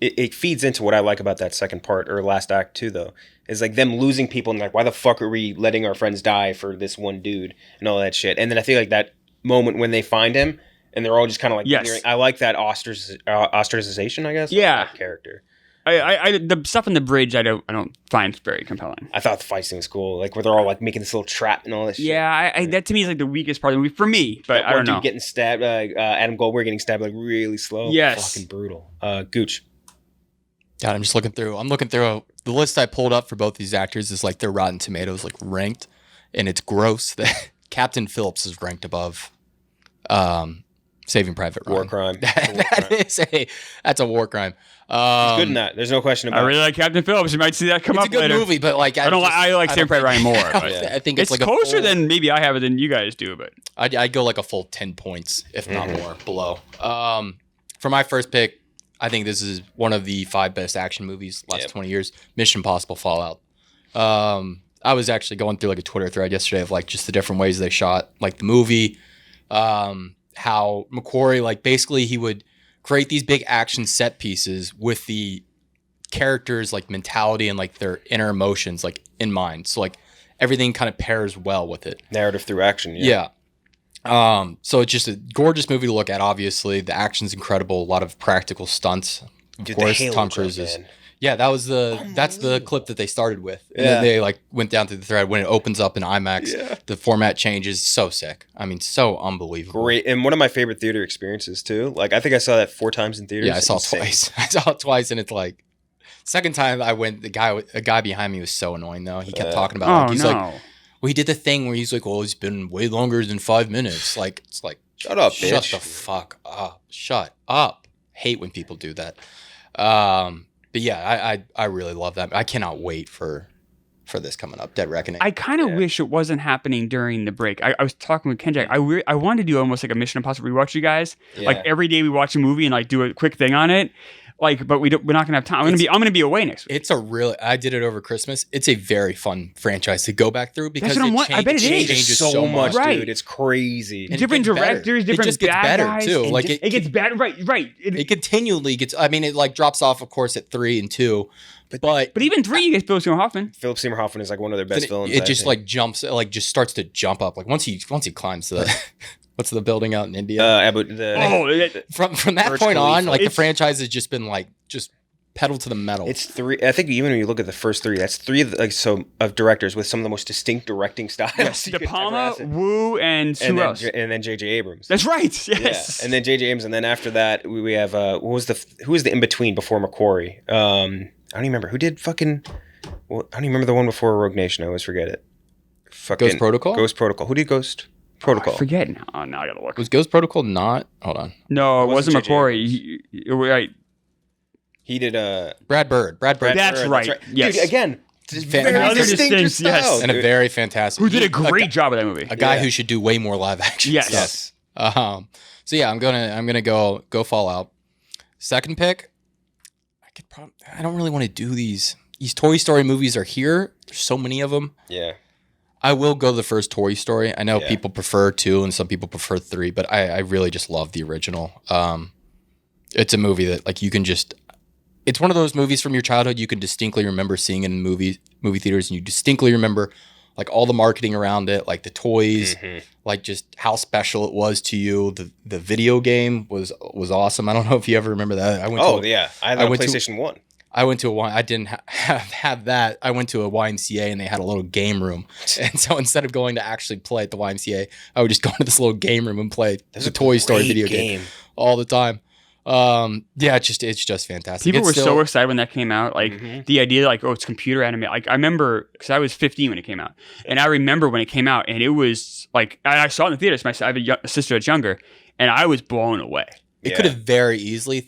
It feeds into what I like about that second part or last act too, though, is like them losing people and like, why the fuck are we letting our friends die for this one dude and all that shit? And then I feel like that moment when they find him and they're all just kind of like, I like that ostracization, I guess. Yeah. Of that character. The stuff on the bridge, I don't find very compelling. I thought the fight scene was cool, like where they're all like making this little trap and all this shit. Yeah, that to me is like the weakest part of the movie for me. But I don't know. Getting stabbed, Adam Goldberg getting stabbed like really slow. Yes, fucking brutal. Gooch. God, I'm just looking through. The list I pulled up for both these actors is like their Rotten Tomatoes like ranked, and it's gross that Captain Phillips is ranked above Saving Private Ryan. War crime. That's a war crime. He's good in that. There's no question about it. I really like Captain Phillips. You might see that come up later. It's a good movie, but like I like Saving Private Ryan more. But I think it's like closer than maybe I have it than you guys do. But I'd go like a full 10 points, if not more, below. For my first pick, I think this is one of the 5 best action movies last 20 years. Mission Impossible Fallout. I was actually going through like a Twitter thread yesterday of like just the different ways they shot like the movie. How McQuarrie, like basically he would create these big action set pieces with the characters like mentality and like their inner emotions like in mind. So like everything kind of pairs well with it. Narrative through action. Yeah. So it's just a gorgeous movie to look at. Obviously, the action's incredible. A lot of practical stunts. Of course, Tom Cruise is. Yeah, that's the clip that they started with. And then they like went down through the thread when it opens up in IMAX. The format changes. So sick. I mean, so unbelievable. Great, and one of my favorite theater experiences too. Like I think I saw that 4 times in theaters. Yeah, I saw it twice. I saw it twice, and it's like second time I went. A guy behind me was so annoying though. He kept talking about. He's like, well, he did the thing where he's like, "Well, it's been way longer than 5 minutes." Like it's like, shut up, shut bitch. the fuck up. Shut up. Hate when people do that. But yeah, I really love that. I cannot wait for this coming up. Dead Reckoning. I kind of wish it wasn't happening during the break. I was talking with Kenjack. I wanted to do almost like a Mission Impossible rewatch, you guys. Like every day we watch a movie and like do a quick thing on it. Like, but we're not gonna have time. I'm gonna be away next week. I did it over Christmas. It's a very fun franchise to go back through because I bet it changes so much, right? Dude, it's crazy. And different directors, different it just gets better guys. too. Like it gets better, right? It continually gets. I mean, it like drops off, of course, at 3 and 2, but even 3, you get Philip Seymour Hoffman. Philip Seymour Hoffman is like one of their best villains. It just like jumps, like just starts to jump up. Like once he climbs the. What's the building out in India? From that point on, like the franchise has just been like just pedal to the metal. It's 3. I think even when you look at the first 3, that's 3 of directors with some of the most distinct directing styles. Yes, De Palma, Wu, and who else? And then J.J. Abrams. That's right. Yes. Yeah. And then J.J. Abrams, and then after that we have who was the in between before McQuarrie? I don't even remember who did fucking. Well, I don't even remember the one before Rogue Nation. I always forget it. Ghost Protocol. Ghost Protocol. Who did Ghost Protocol? I forget now. Oh, now I gotta look. Was Ghost Protocol not? Hold on. No, it wasn't McQuarrie. Right. He did Brad Bird. That's right. Yes. Dude, again, very distinct styles. Yes. And a very fantastic. Who did a great job with that movie. A guy who should do way more live action. Yes. So yeah, I'm gonna go Fallout. Second pick, I don't really want to do these. These Toy Story movies are here. There's so many of them. Yeah. I will go the first Toy Story. I know people prefer 2 and some people prefer 3, but I really just love the original. It's a movie that like you can just. It's one of those movies from your childhood you can distinctly remember seeing in movie theaters, and you distinctly remember like all the marketing around it, like the toys, like just how special it was to you. The video game was awesome. I don't know if you ever remember that. I went I had PlayStation 1. I went to I didn't have that. I went to a YMCA and they had a little game room. And so instead of going to actually play at the YMCA, I would just go into this little game room and play the Toy Story video game all the time. Yeah, it's just fantastic. People were so excited when that came out. Like the idea, like, oh, it's computer animated. Like I remember because I was 15 when it came out, and I remember when it came out, and it was like I saw it in the theaters. I have a sister that's younger, and I was blown away. It could have very easily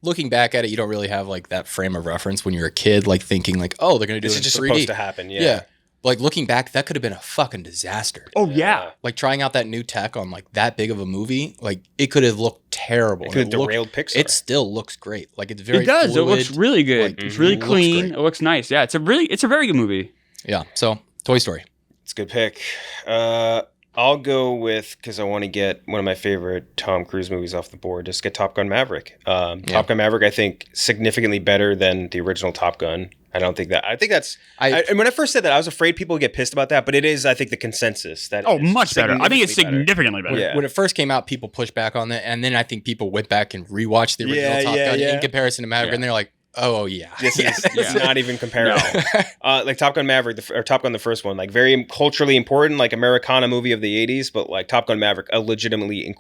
looking back at it, you don't really have like that frame of reference when you're a kid, like thinking like, oh, they're gonna do it in 3D. This is just supposed to happen. Yeah. Like looking back, that could have been a fucking disaster. Oh yeah. Like trying out that new tech on like that big of a movie, like it could have looked terrible. It could have derailed Pixar. It still looks great. Like it's very. It does. Fluid. It looks really good. Like, it's really clean. It looks nice. Yeah. It's a very good movie. Yeah. So Toy Story. It's a good pick. I'll go with, because I want to get one of my favorite Tom Cruise movies off the board, just get Top Gun Maverick. Top Gun Maverick, I think, significantly better than the original Top Gun. I think that's... and when I first said that, I was afraid people would get pissed about that, but it is, I think, the consensus. That much better. I think it's significantly better. When it first came out, people pushed back on that, and then I think people went back and rewatched the original Top Gun in comparison to Maverick, and they're like, Oh yeah, This is not even comparable. Like Top Gun Maverick, or Top Gun the first one, like very culturally important, like Americana movie of the 80s, but like Top Gun Maverick, a legitimately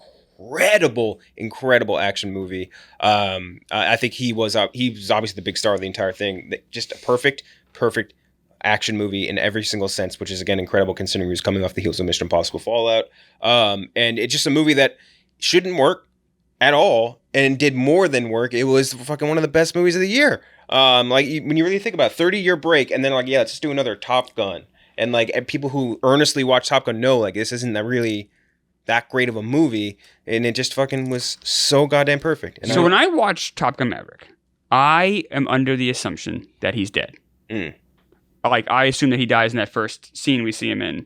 incredible action movie. I think he was obviously the big star of the entire thing. Just a perfect action movie in every single sense, which is again incredible considering he was coming off the heels of Mission Impossible Fallout. And it's just a movie that shouldn't work at all and did more than work. It was fucking one of the best movies of the year. Like when you really think about 30-year break and then like, yeah, let's just do another Top Gun. And like people who earnestly watch Top Gun know like this isn't really that great of a movie, and it just fucking was so goddamn perfect. And so when I watch Top Gun Maverick, I am under the assumption that he's dead. Like I assume that he dies in that first scene we see him in,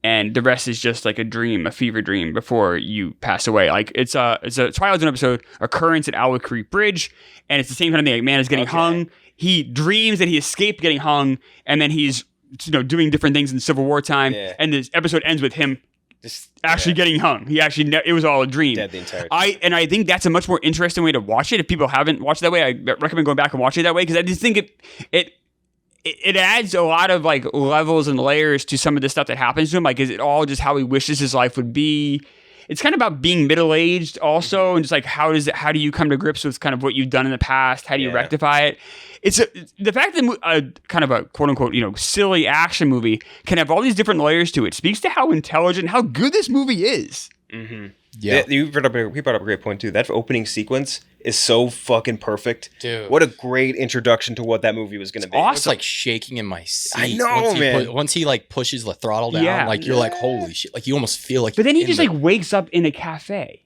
and the rest is just like a dream, a fever dream before you pass away. Like it's a Twilight Zone episode, Occurrence at Owl Creek Bridge, and it's the same kind of thing. Like man is getting hung. He dreams that he escaped getting hung, and then he's doing different things in Civil War time, and this episode ends with him just actually getting hung. He actually it was all a dream. Dead the entire time. I think that's a much more interesting way to watch it. If people haven't watched it that way, I recommend going back and watching it that way because I just think it adds a lot of like levels and layers to some of the stuff that happens to him. Like, is it all just how he wishes his life would be? It's kind of about being middle-aged also, and just like how do you come to grips with kind of what you've done in the past? How do you rectify it? It's the fact that kind of a quote unquote silly action movie can have all these different layers to it speaks to how intelligent, how good this movie is. Mm-hmm. Yeah, he brought up a great point too. That opening sequence is so fucking perfect. Dude, what a great introduction to what that movie was going to be. Awesome. I was like shaking in my seat. I know, man. Once he like pushes the throttle down, like you're like, holy shit! Like you almost feel like. But then he just like wakes up in a cafe,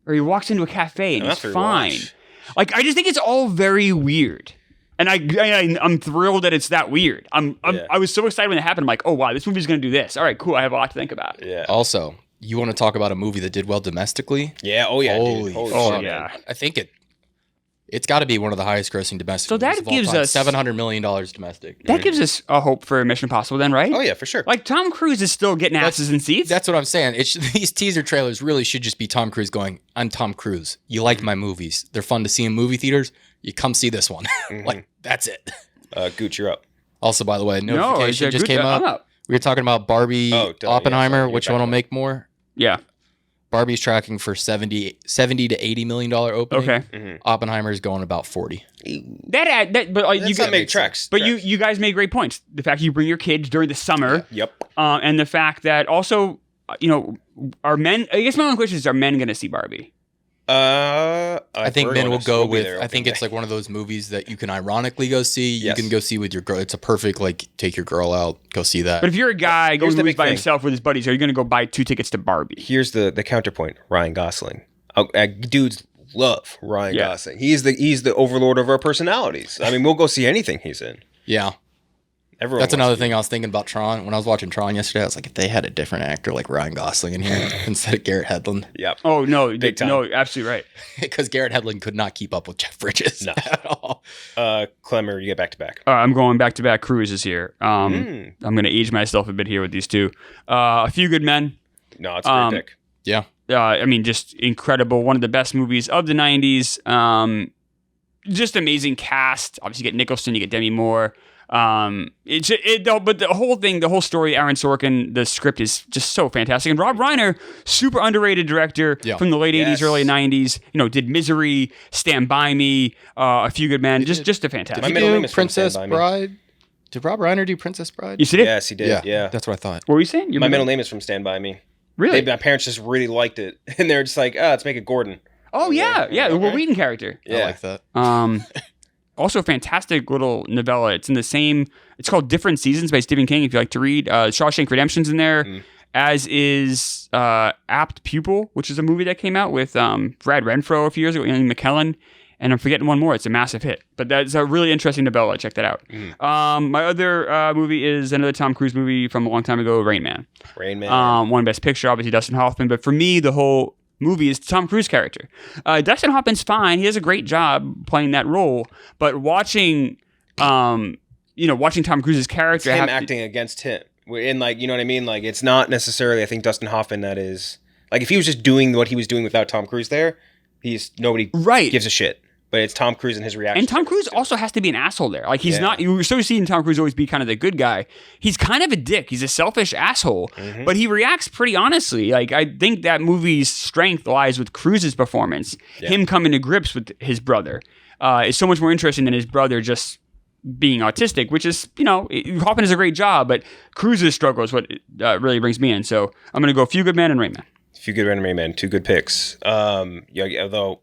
or he walks into a cafe and he's fine. Like I just think it's all very weird. And I'm thrilled that it's that weird. I was so excited when it happened. I'm like, oh wow, this movie's gonna do this. All right, cool. I have a lot to think about. Yeah. Also, you want to talk about a movie that did well domestically? Yeah. Oh yeah. Holy shit. Yeah. I think it's got to be one of the highest grossing domestic. So that gives us $700 million domestic. That gives us a hope for Mission Impossible, then, right? Oh yeah, for sure. Like Tom Cruise is still getting asses in seats. That's what I'm saying. These teaser trailers really should just be Tom Cruise going, "I'm Tom Cruise. You like my movies? They're fun to see in movie theaters. You come see this one." Like that's it. Gooch, you're up. Also, by the way, notification just came up. We were talking about Barbie, Oppenheimer. Which one will make more? Yeah. Barbie's tracking for 70 to $80 million opening. Okay. Mm-hmm. Oppenheimer's going about 40. But you got make tracks. But you guys made great points. The fact you bring your kids during the summer. Yep. And the fact that also, are men? I guess my only question is: are men going to see Barbie? I think men will go with. I think it's like one of those movies that you can ironically go see. You can go see with your girl. It's a perfect like take your girl out, go see that. But if you're a guy going to movies by himself with his buddies, are you going to go buy 2 tickets to Barbie? Here's the counterpoint: Ryan Gosling. Dudes love Ryan Gosling. He's the overlord of our personalities. I mean, we'll go see anything he's in. Yeah. That's another thing I was thinking about Tron. When I was watching Tron yesterday, I was like, if they had a different actor like Ryan Gosling in here instead of Garrett Hedlund. Yep. Oh, no. Big time. No, absolutely right. Because Garrett Hedlund could not keep up with Jeff Bridges at all. Klemmer, you get back-to-back. I'm going back-to-back cruises here. I'm going to age myself a bit here with these two. A Few Good Men. No, it's a great pick. Yeah. I mean, just incredible. One of the best movies of the 90s. Just amazing cast. Obviously, you get Nicholson, you get Demi Moore. But the whole thing, the whole story, Aaron Sorkin, the script is just so fantastic. And Rob Reiner, super underrated director from the late 80s, early 90s. Did Misery, Stand By Me, A Few Good Men. Just a fantastic. Did he do Princess Bride? Did Rob Reiner do Princess Bride? You see it? Yes, he did. Yeah. That's what I thought. What were you saying? My middle name is from Stand By Me. Really? My parents just really liked it, and they're just like, let's make it Gordon. Oh yeah, the Will Wheaton character. Yeah. I like that. Also, a fantastic little novella. It's called Different Seasons by Stephen King, if you like to read. Shawshank Redemption's in there, as is Apt Pupil, which is a movie that came out with Brad Renfro a few years ago, Ian McKellen, and I'm forgetting one more. It's a massive hit. But that's a really interesting novella. Check that out. My other movie is another Tom Cruise movie from a long time ago, Rain Man. Rain Man. Won Best Picture, obviously Dustin Hoffman. But for me, the whole movie is Tom Cruise character. Dustin Hoffman's fine. He does a great job playing that role. But watching Tom Cruise's character, it's him acting against him, and like, you know what I mean. Like, it's not necessarily, I think, Dustin Hoffman that is like, if he was just doing what he was doing without Tom Cruise there, nobody gives a shit. but it's Tom Cruise and his reaction. And Tom Cruise also has to be an asshole there. Like, he's not, you're so seeing Tom Cruise always be kind of the good guy. He's kind of a dick. He's a selfish asshole, but he reacts pretty honestly. Like, I think that movie's strength lies with Cruise's performance. Him coming to grips with his brother is so much more interesting than his brother just being autistic, which is, Hoffman does a great job, but Cruise's struggle is what really brings me in. So I'm going to go Few Good Men and Rain Man. Few Good Men and Rain Man, 2 good picks. Although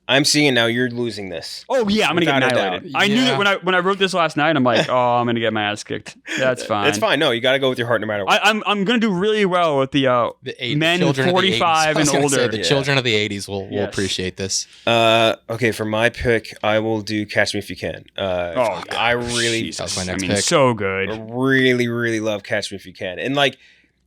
I'm seeing now you're losing this. Oh yeah, I'm gonna get Without a annihilated. doubt. I knew that when I wrote this last night. I'm like, oh, I'm gonna get my ass kicked. That's fine. It's fine. No, you got to go with your heart no matter what. I'm gonna do really well with the men 45 and older. The children of the 80s will appreciate this. Okay, for my pick, I will do Catch Me If You Can. I really, that's my next pick. So good. I really, really love Catch Me If You Can, and like.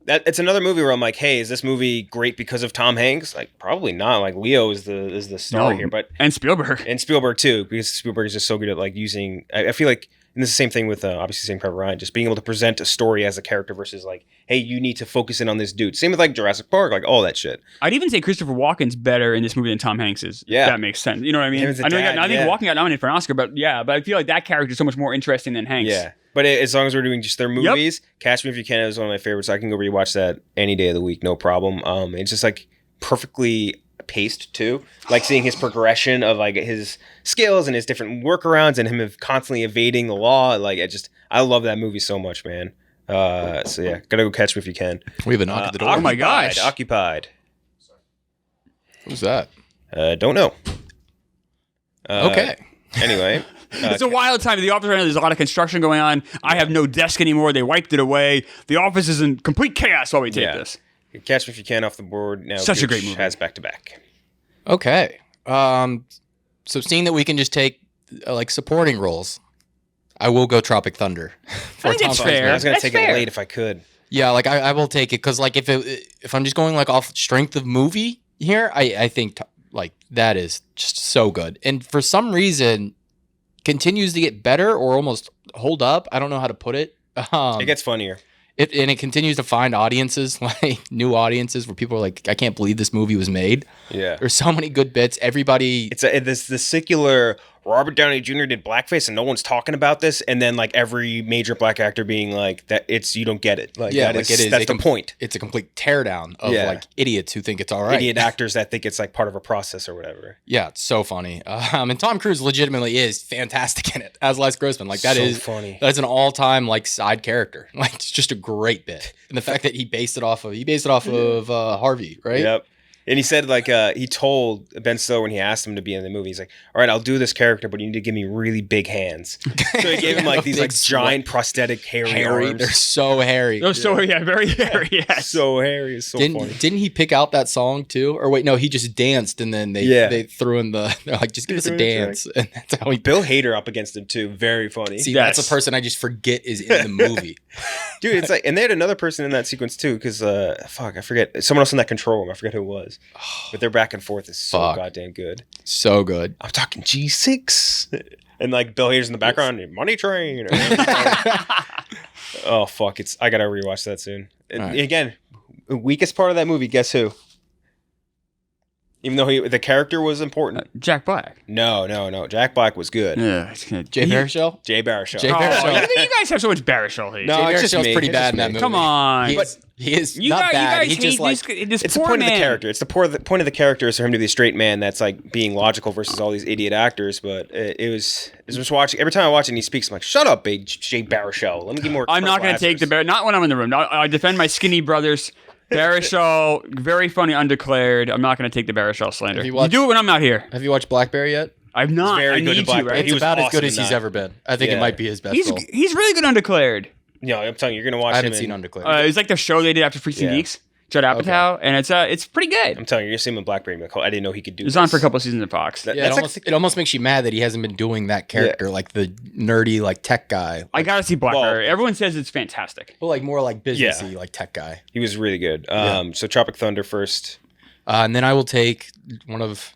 It's another movie where I'm like, hey, is this movie great because of Tom Hanks? Like, probably not. Like, Leo is the star here, but and Spielberg too, because Spielberg is just so good at like using. I feel like, and this is the same thing with obviously Saving Private Ryan, just being able to present a story as a character versus like, hey, you need to focus in on this dude. Same with like Jurassic Park, like all that shit. I'd even say Christopher Walken's better in this movie than Tom Hanks is. Yeah, that makes sense. You know what I mean? I think Walken got nominated for an Oscar, but I feel like that character is so much more interesting than Hanks. Yeah. But as long as we're doing just their movies, Catch Me If You Can is one of my favorites. I can go rewatch that any day of the week, no problem. It's just like perfectly paced too. Like seeing his progression of like his skills and his different workarounds and him constantly evading the law. Like I love that movie so much, man. So yeah, gotta go Catch Me If You Can. We have a knock at the door. Oh my gosh. Occupied. Who's that? Don't know. Okay. Anyway. It's a wild time. The office right now, there's a lot of construction going on. I have no desk anymore. They wiped it away. The office is in complete chaos while we take this. Catch Me If You Can off the board. Now such a great movie. Has back-to-back. Okay. So seeing that we can just take like supporting roles, I will go Tropic Thunder. I think that's fair. I was going to take it late if I could. Yeah, like I will take it because like if I'm just going like off strength of movie here, I think like that is just so good. And for some reason continues to get better or almost hold up. I don't know how to put it. It gets funnier. It continues to find audiences, like new audiences where people are like, I can't believe this movie was made. Yeah. There's so many good bits. Everybody. It's the secular Robert Downey Jr. did blackface and no one's talking about this. And then like every major black actor being like that, you don't get it. Like, yeah, that's the point. It's a complete teardown of like idiots who think it's all right. Idiot actors that think it's like part of a process or whatever. Yeah, it's so funny. And Tom Cruise legitimately is fantastic in it as Les Grossman. Like that is funny. That's an all-time like side character. Like it's just a great bit. And the fact that he based it off of Harvey, right? Yep. And he said, like, he told Ben Stiller when he asked him to be in the movie, he's like, all right, I'll do this character, but you need to give me really big hands. So he gave him, like, these, like, giant prosthetic hairy arms. They're so hairy. Oh, so, very hairy, yes. So hairy. It's so funny. Didn't he pick out that song, too? Or wait, no, he just danced, and then they threw in they're like, just give us a dance. And that's how he... Bill Hader up against him, too. Very funny. See, that's a person I just forget is in the movie. Dude, it's like, and they had another person in that sequence, too, because, I forget. Someone else in that control room. I forget who it was. But their back and forth is so goddamn good. So good. I'm talking G6. And like Bill Hader's in the background, Money Train. Oh, fuck. I got to rewatch that soon. Right. Again, the weakest part of that movie, guess who? Even though the character was important. Jack Black. No. Jack Black was good. Yeah. Jay Baruchel? Jay Baruchel. You guys have so much Baruchel hate. No, it's just pretty bad in that movie. Come on. He is not bad. He just like this it's the point of the character. It's the point of the character is for him to be a straight man that's like being logical versus all these idiot actors. But it was just watching. Every time I watch it and he speaks, I'm like, shut up, big Jay Baruchel. Let me get more. I'm not going to take not when I'm in the room. I defend my skinny brothers. Baruchel, very funny, undeclared. I'm not going to take the Baruchel slander. You do it when I'm not here. Have you watched Blackberry yet? I've not. Very I good need to to, right? It's about as good as he's ever been. I think it might be his best role. He's really good undeclared. No, I'm telling you, you're going to watch I haven't seen Undeclared. It's like the show they did after Freaks and Geeks. Judd Apatow, and it's pretty good. I'm telling you, you're seeing him in Blackberry. I didn't know he could do this. It was on for a couple of seasons of Fox. It almost makes you mad that he hasn't been doing that character, like the nerdy, like tech guy. I gotta see Blackberry. Everyone says it's fantastic. Well, like more like businessy, like tech guy. He was really good. So Tropic Thunder first. And then I will take one of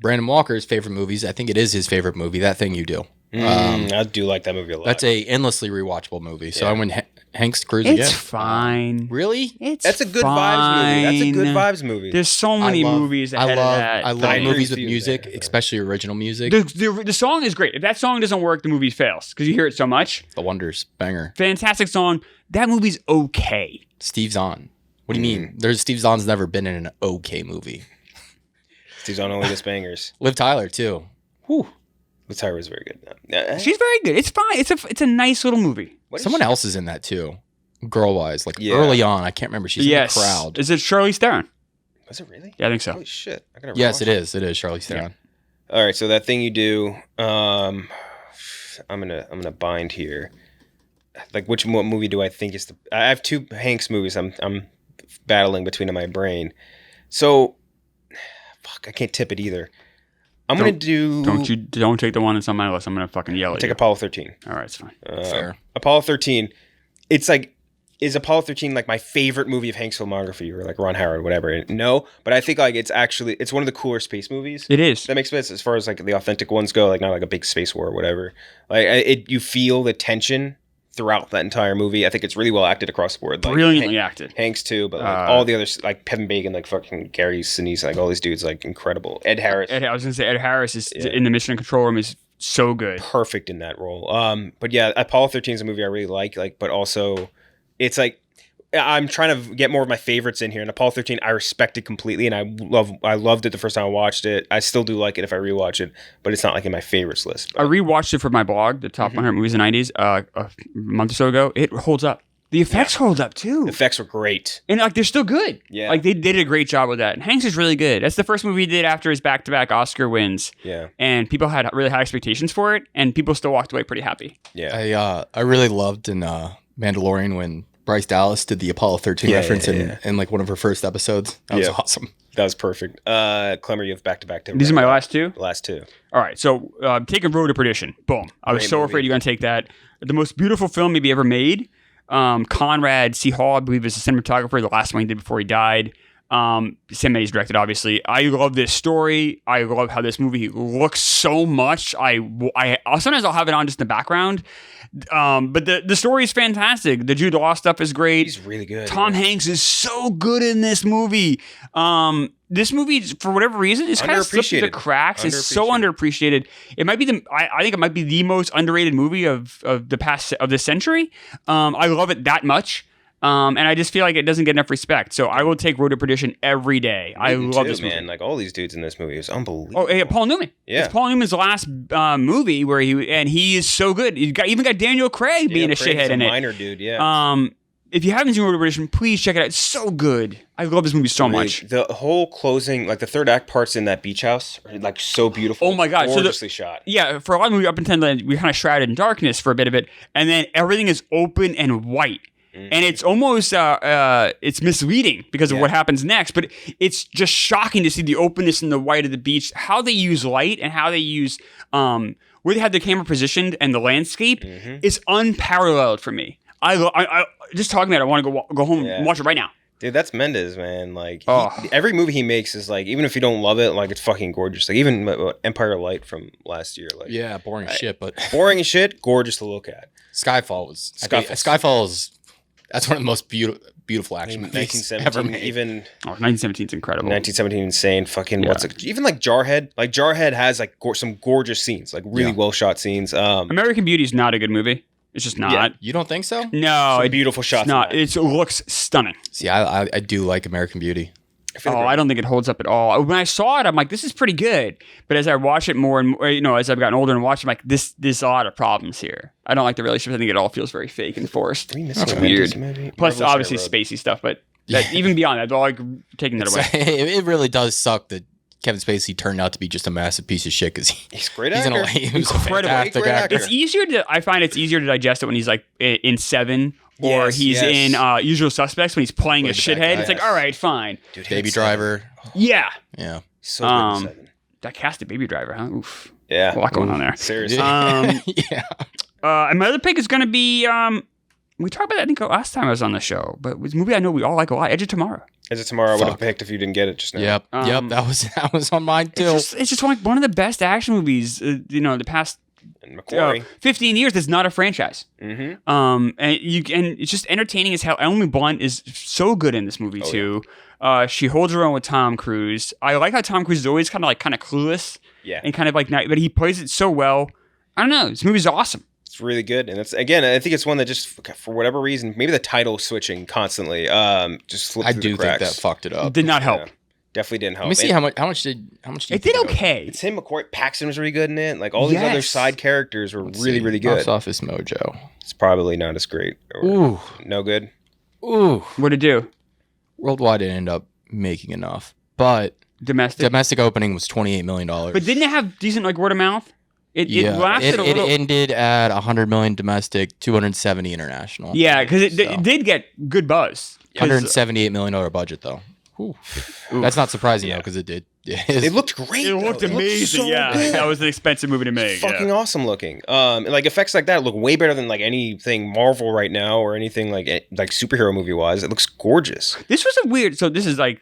Brandon Walker's favorite movies. I think it is his favorite movie, That Thing You Do. I do like that movie a lot. That's a endlessly rewatchable movie. So I went Hanks Cruise again. It's fine. Really? That's a good vibes movie. That's a good vibes movie. There's so many movies ahead of that. I love movies with music, especially original music. The song is great. If that song doesn't work, the movie fails because you hear it so much. The Wonders, banger. Fantastic song. That movie's okay. Steve Zahn. What do you mean? Steve Zahn's never been in an okay movie. Steve Zahn only gets bangers. Liv Tyler too. Whew. Liv Tyler is very good. She's very good. It's fine. It's a nice little movie. Someone else is in that too. Girl-wise, early on. I can't remember. She's in the crowd. Is it Charlize Theron? Was it really? Yeah, I think so. Holy shit. Yes, it is. It is Charlize Theron. Yeah. All right, so that thing you do, I'm gonna bind here. Like, what movie do I think is I have two Hanks movies I'm battling between in my brain. So, fuck, I can't tip it either. I'm gonna do. Don't take the one that's on my list. I'm gonna fucking yell at you. Take Apollo 13. All right, it's fine. Fair. Apollo 13. It's like, is Apollo 13 like my favorite movie of Hank's filmography, or like Ron Howard, whatever? No, but I think like it's one of the cooler space movies. It is. That makes sense as far as like the authentic ones go. Like not like a big space war or whatever. Like you feel the tension throughout that entire movie. I think it's really well acted across the board. Like, brilliantly acted. Hanks too, but like all the others, like Kevin Bacon, like fucking Gary Sinise, like all these dudes, like incredible. Ed Harris. I was gonna say Ed Harris is in the Mission Control Room is so good, perfect in that role. But yeah, Apollo 13 is a movie I really like, but also it's like I'm trying to get more of my favorites in here. And Apollo 13, I respect it completely, and I loved it the first time I watched it. I still do like it if I rewatch it, but it's not like in my favorites list. But I rewatched it for my blog, the top 100 movies in the 90s, a month or so ago. It holds up. The effects hold up too. The effects were great, and like they're still good. Yeah, like they did a great job with that. And Hanks is really good. That's the first movie he did after his back-to-back Oscar wins. Yeah, and people had really high expectations for it, and people still walked away pretty happy. Yeah, I really loved in Mandalorian when Bryce Dallas did the Apollo 13 reference in like one of her first episodes. That was awesome. That was perfect. Klemmer, you have back-to-back. These are my last two? Last two. All right, so taking Road to Perdition. Boom. I was so afraid you were going to take that. The most beautiful film maybe ever made. Conrad C. Hall, I believe, is the cinematographer, the last one he did before he died. Sam Mendes directed, obviously. I love this story. I love how this movie looks so much. Sometimes I'll have it on just in the background. But the story is fantastic. The Jude Law stuff is great. He's really good. Tom Hanks is so good in this movie. This movie, for whatever reason, is kind of slipped through the cracks. It's so underappreciated. It might be I think it might be the most underrated movie of this century. I love it that much. And I just feel like it doesn't get enough respect. So I will take Road to Perdition every day. I love this movie. Man. Like all these dudes in this movie, it was unbelievable. Oh, yeah, Paul Newman. Yeah. It's Paul Newman's last movie where he is so good. You even got Daniel Craig being a shithead in it. Minor dude, yeah. If you haven't seen Road to Perdition, please check it out. It's so good. I love this movie so much. The whole closing, like the third act parts in that beach house, are like so beautiful. Oh my god, gorgeously shot. Yeah, for a lot of movies, up until then, we kind of shrouded in darkness for a bit of it, and then everything is open and white. And it's almost it's misleading because of what happens next, but it's just shocking to see the openness and the white of the beach, how they use light and how they use where they have the camera positioned and the landscape is unparalleled for me. I just talking about it, I want to go home and watch it right now. Dude, that's Mendes, man. Like every movie he makes is like, even if you don't love it, like it's fucking gorgeous. Like even Empire of Light from last year, like boring shit, but boring as shit, gorgeous to look at. Skyfall is that's one of the most beautiful action movies ever made. Even 1917 is incredible. 1917 insane. Fucking even like Jarhead. Like Jarhead has like some gorgeous scenes, like really well shot scenes. American Beauty is not a good movie. It's just not. Yeah. You don't think so? No, some beautiful shots. It's not. It looks stunning. See, I do like American Beauty. I don't think it holds up at all. When I saw it, I'm like, this is pretty good. But as I watch it more and more, as I've gotten older and watched, I'm like, there's a lot of problems here. I don't like the relationship. I think it all feels very fake and forced. That's weird. Plus, obviously, spacey stuff. But even beyond that, like taking that away. It really does suck that Kevin Spacey turned out to be just a massive piece of shit because he's a great actor. He's incredible. Great actor. I find it's easier to digest it when he's like in Seven. Or he's in Usual Suspects when he's playing a shithead. It's like, all right, fine. Dude, Baby Driver. Yeah. So good in Seven. That cast of Baby Driver, huh? Oof. Yeah. A lot going on there. Seriously. And my other pick is going to be, we talked about that, I think, last time I was on the show, but it was a movie I know we all like a lot, Edge of Tomorrow. Edge of Tomorrow I would have picked if you didn't get it just now. Yep. That was on mine too. It's just one of the best action movies, the past And McQuarrie. 15 years, that's not a franchise. Mm-hmm. And it's just entertaining as hell. Emily Blunt is so good in this movie too. Yeah. She holds her own with Tom Cruise. I like how Tom Cruise is always kind of clueless. Yeah. And kind of like, but he plays it so well. I don't know. This movie's awesome. It's really good, and it's again. I think it's one that just for whatever reason, maybe the title switching constantly, just slipped I through do the cracks. think that fucked it up. Did not help. Yeah. Definitely didn't help. Let me see how much did it did okay. It's him, McCoy, Paxton was really good in it. Like all these other side characters were really good. Box Office Mojo. It's probably not as great. Ooh, no good. Ooh, what'd it do? Worldwide, it ended up making enough, but domestic opening was $28 million. But didn't it have decent word of mouth? It lasted a little. It ended at $100 million domestic, $270 international. Yeah, because it did get good buzz. $178 million budget though. Ooh. That's not surprising though, because it did. It looked great. It looked amazing. Good. That was an expensive movie to make. Fucking awesome looking. And effects like that look way better than anything Marvel right now or anything like superhero movie wise. It looks gorgeous. This was a weird. So this is a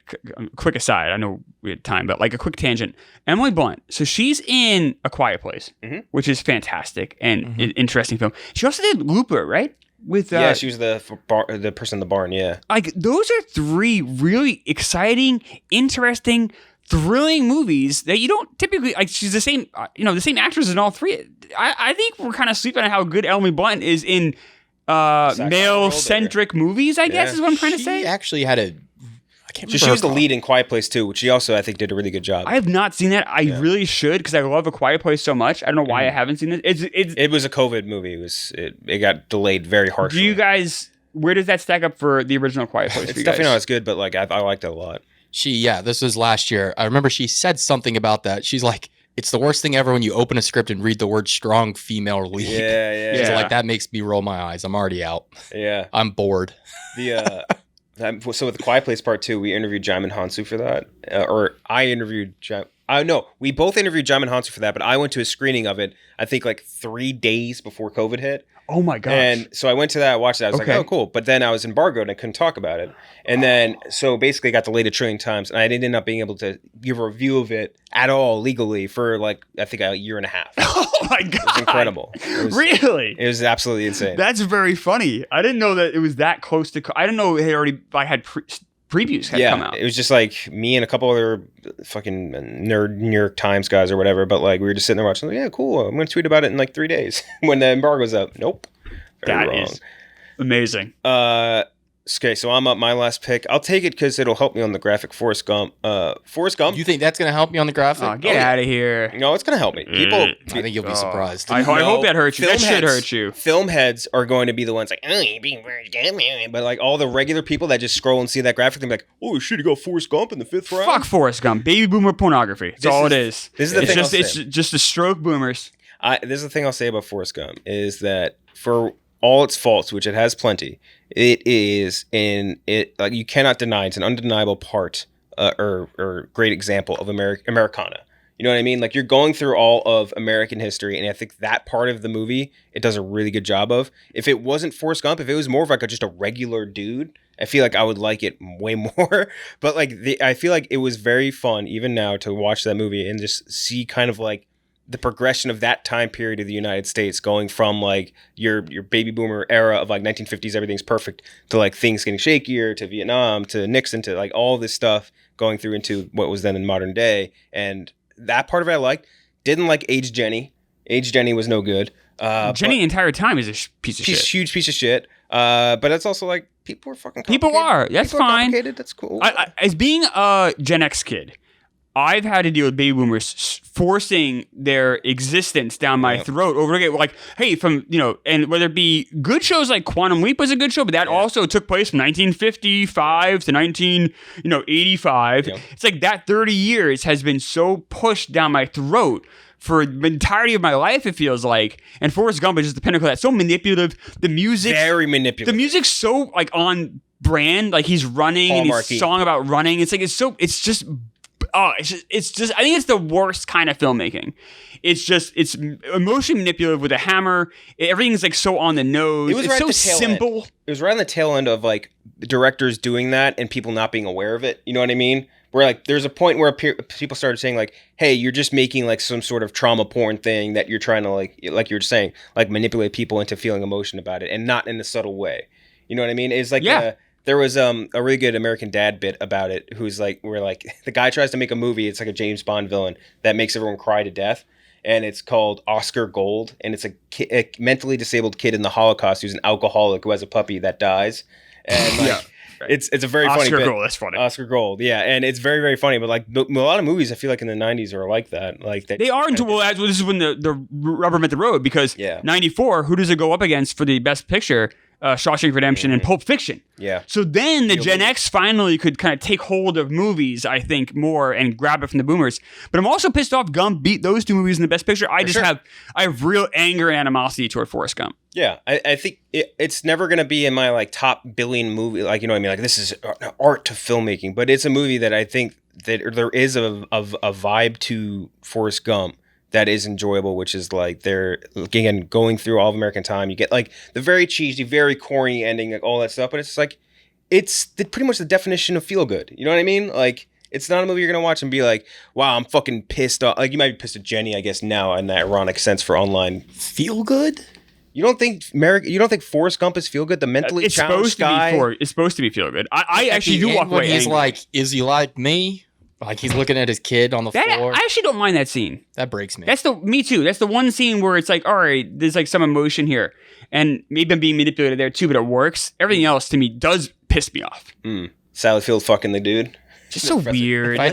quick aside. I know we had time, but a quick tangent. Emily Blunt. So she's in A Quiet Place, which is fantastic and an interesting film. She also did Looper, right? With she was the person in the barn. Yeah, those are three really exciting, interesting, thrilling movies that you don't typically she's the same the same actress in all three. I think we're kind of sleeping on how good Emily Blunt is in male centric movies. I guess is what I'm trying to say. She actually had a. I can't remember. She was the lead in Quiet Place too, which she also I think did a really good job. I have not seen that. I really should because I love A Quiet Place so much. I don't know why I haven't seen it. It was a COVID movie. It got delayed very harshly. Do you guys? Where does that stack up for the original Quiet Place? It's definitely not as good, but I liked it a lot. This was last year. I remember she said something about that. She's like, it's the worst thing ever when you open a script and read the word strong female lead. Yeah. She's like, that makes me roll my eyes. I'm already out. Yeah. I'm bored. So with the Quiet Place Part 2, we interviewed Jaimin Hansu for that. I interviewed we both interviewed Jaimin Hansu for that, but I went to a screening of it, I think 3 days before COVID hit. Oh my gosh. And so I went to that, watched that. I was like, oh, cool. But then I was embargoed and I couldn't talk about it. And then, so basically got delayed a trillion times. And I didn't end up being able to give a review of it at all legally for I think a year and a half. Oh my God. It was incredible. Really? It was absolutely insane. That's very funny. I didn't know that it was that close to, I didn't know it had already, had previews had come out. It was just me and a couple other fucking nerd New York Times guys or whatever. But we were just sitting there watching. Yeah, cool. I'm going to tweet about it in 3 days when the embargo's up. Nope. Very wrong. Is amazing. Okay, so I'm up my last pick. I'll take it because it'll help me on the graphic. Forrest Gump. Forrest Gump. You think that's going to help you on the graphic? Oh, get out of here. No, it's going to help me. People, I think you'll be surprised. I hope that hurts you. That should hurt you. Film heads are going to be the ones oh, you're being Forrest Gump. But all the regular people that just scroll and see that graphic, they're like, oh shit, you got Forrest Gump in the 5th round? Fuck Forrest Gump. Baby boomer pornography. That's all it is. This is the thing. It's just the stroke boomers. This is the thing I'll say about Forrest Gump is that for all its faults, which it has plenty, it is you cannot deny it's an undeniable part or great example of Americana. You know what I mean? You're going through all of American history, and I think that part of the movie it does a really good job of. If it wasn't Forrest Gump, if it was more of just a regular dude, I feel I would like it way more. But I feel it was very fun even now to watch that movie and just see kind of the progression of that time period of the United States going from your baby boomer era of 1950s, everything's perfect, to things getting shakier, to Vietnam, to Nixon, to all this stuff going through into what was then in modern day. And that part of it I liked. Didn't like Age Jenny. Age Jenny was no good. Jenny the entire time is a piece of shit. Huge piece of shit. But it's also people are fucking complicated. People are. That's fine. That's cool. As being a Gen X kid, I've had to deal with baby boomers forcing their existence down my throat over again. Hey, and whether it be good shows like Quantum Leap was a good show, but that also took place from 1955 to 1985. Yeah. It's that 30 years has been so pushed down my throat for the entirety of my life, it feels like. And Forrest Gump is just the pinnacle of that. So manipulative. The music. Very manipulative. The music's so on brand. He's running and he's song about running. It's just I think it's the worst kind of filmmaking. It's emotionally manipulative with a hammer. Everything's so on the nose. It's so simple. It was right on the tail end of directors doing that and people not being aware of it. You know what I mean? Where like there's a point where people started saying like, "Hey, you're just making like some sort of trauma porn thing that you're trying to like you're saying, like manipulate people into feeling emotion about it, and not in a subtle way." You know what I mean? It's like there was a really good American Dad bit about it, who's like where like the guy tries to make a movie. It's like a James Bond villain that makes everyone cry to death, and it's called Oscar Gold, and it's a mentally disabled kid in the Holocaust who's an alcoholic who has a puppy that dies, and like. It's a very funny bit. Oscar Gold, that's funny. Oscar Gold, yeah, and it's very, very funny. But like a lot of movies, I feel like in the '90s are like that. Like they are until this is when the rubber met the road, because '94, who does it go up against for the Best Picture? Shawshank Redemption and Pulp Fiction. Yeah. So then the Gen X finally could kind of take hold of movies, I think, more and grab it from the boomers. But I'm also pissed off Gump beat those two movies in the Best Picture. I have real anger and animosity toward Forrest Gump. Yeah, I think it's never going to be in my like top billion movie. Like, you know what I mean? Like this is art to filmmaking, but it's a movie that I think that there is a vibe to Forrest Gump that is enjoyable, which is like they're again going through all of American Time. You get like the very cheesy, very corny ending, like all that stuff, but it's like it's pretty much the definition of feel good. You know what I mean? Like it's not a movie you're gonna watch and be like, "Wow, I'm fucking pissed off." Like you might be pissed at Jenny, I guess now in that ironic sense for online feel good. You don't think Forrest Gump is feel good? The mentally challenged guy. It's supposed to be feel good. I actually do walk away. He's like, "Is he like me?" Like he's looking at his kid on the floor. I actually don't mind that scene. That breaks me. Me too. That's the one scene where it's like, all right, there's like some emotion here, and maybe I'm being manipulated there too, but it works. Everything else to me does piss me off. Sally Field fucking the dude. Just so weird. If I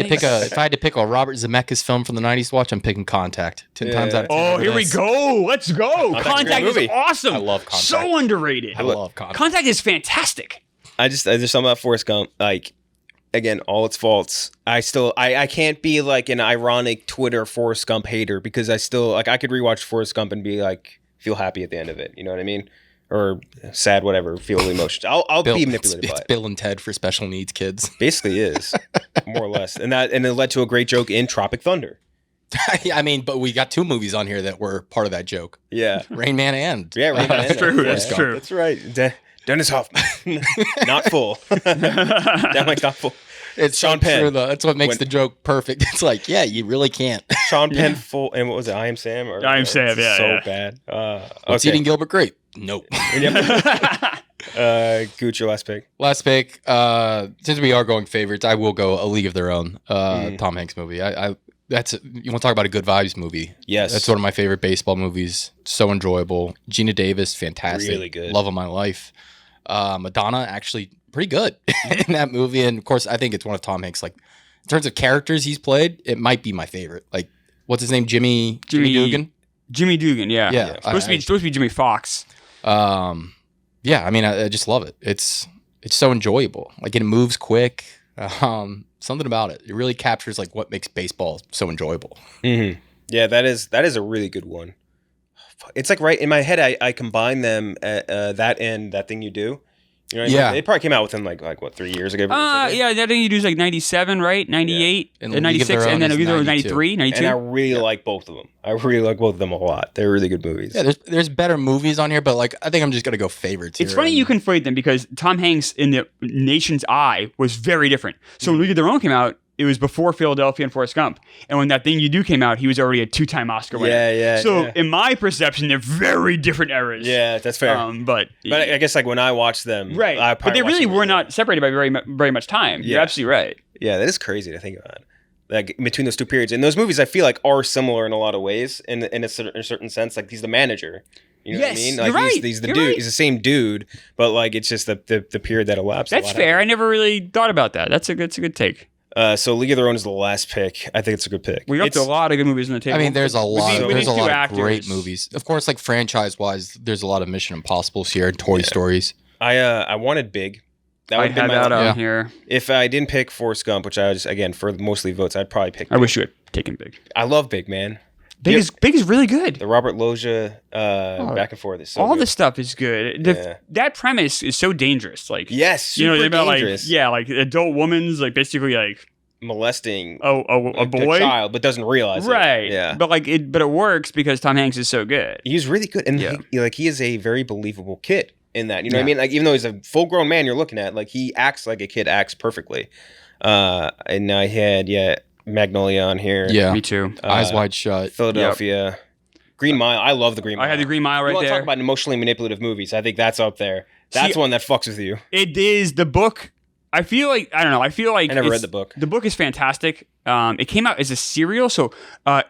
had to pick a Robert Zemeckis film from the '90s to watch, I'm picking Contact. 10 times out of 10. Oh, here we go. Let's go. Contact is awesome. I love Contact. So underrated. I love Contact. Contact is fantastic. There's something about Forrest Gump, like. Again, all its faults. I can't be like an ironic Twitter Forrest Gump hater because I still like I could rewatch Forrest Gump and be like feel happy at the end of it. You know what I mean? Or sad, whatever. Feel the emotions. I'll be manipulated by it. It's Bill and Ted for special needs kids. Basically, is more or less, and it led to a great joke in Tropic Thunder. I mean, but we got two movies on here that were part of that joke. Yeah, Rain Man and Rain Man. That's true. That's true. That's right. Dennis Hoffman, not full. Definitely not full. It's Sean Penn. True, that's what makes the joke perfect. It's like, yeah, you really can't. Sean Penn full, and what was it? I Am Sam. I Am Sam. Yeah, so bad. What's eating Gilbert Grape? Nope. Gooch, your last pick. Last pick. Since we are going favorites, I will go A League of Their Own. Tom Hanks movie. You want to talk about a good vibes movie? Yes, that's one of my favorite baseball movies. So enjoyable. Gina Davis, fantastic. Really good. Love of my life. Madonna, actually pretty good in that movie, and of course, I think it's one of Tom Hanks. Like in terms of characters he's played, it might be my favorite. Like, what's his name? Jimmy Dugan. Jimmy Dugan. Yeah. Yeah. Supposed to be Jimmy Fox. Yeah. I mean, I just love it. It's so enjoyable. Like it moves quick. Something about it. It really captures like what makes baseball so enjoyable. Mm-hmm. Yeah, that is a really good one. It's like right in my head. I combine them at that and That Thing You Do. You know what I mean? It probably came out within like what 3 years ago. Yeah, That Thing You Do is like 97, right? 98, and 96, and then it was 93, 92. And I really like both of them. I really like both of them a lot. They're really good movies. Yeah, there's better movies on here, but like I think I'm just gonna go favorites. It's funny you conflate them because Tom Hanks in The Nation's Eye was very different. So when League of Their Own came out, it was before Philadelphia and Forrest Gump. And when That Thing You Do came out, he was already a 2-time Oscar winner. So in my perception, they're very different eras. Yeah, that's fair. But I guess like when I watched them, right? But they really were not separated by very much time. Yeah. You're absolutely right. Yeah, that is crazy to think about. Like between those two periods, and those movies, I feel like are similar in a lot of ways. In a certain sense, like he's the manager. You know what I mean? Like you're right. He's the dude. Right. He's the same dude, but like it's just the period that elapsed. That's fair. I never really thought about that. That's a good take. So League of Their Own is the last pick. I think it's a good pick. We're up to a lot of good movies on the table. I mean, there's a lot of great movies. Of course, like franchise-wise, there's a lot of Mission Impossibles here and Toy Stories. I wanted Big. That would be my on here. If I didn't pick Forrest Gump, which I was, again, for mostly votes, I'd probably pick Big. I wish you had taken Big. I love Big, man. Big is really good. The Robert Loggia back and forth is so all good. The stuff is good. That premise is so dangerous. Like super dangerous. Like adult woman's like basically like molesting a boy, a child, but doesn't realize it. Right. Yeah. But it works because Tom Hanks is so good. He's really good, and he is a very believable kid in that. You know what I mean? Like even though he's a full grown man, you're looking at like he acts like a kid acts perfectly. And I had Magnolia on here. Yeah, Me too. Eyes Wide Shut. Philadelphia. Yep. Green Mile. I love the Green Mile. I had the Green Mile right there. You want to talk about emotionally manipulative movies? I think that's up there. That's one that fucks with you. It is the book. I feel like I never read the book. The book is fantastic. It came out as a serial, so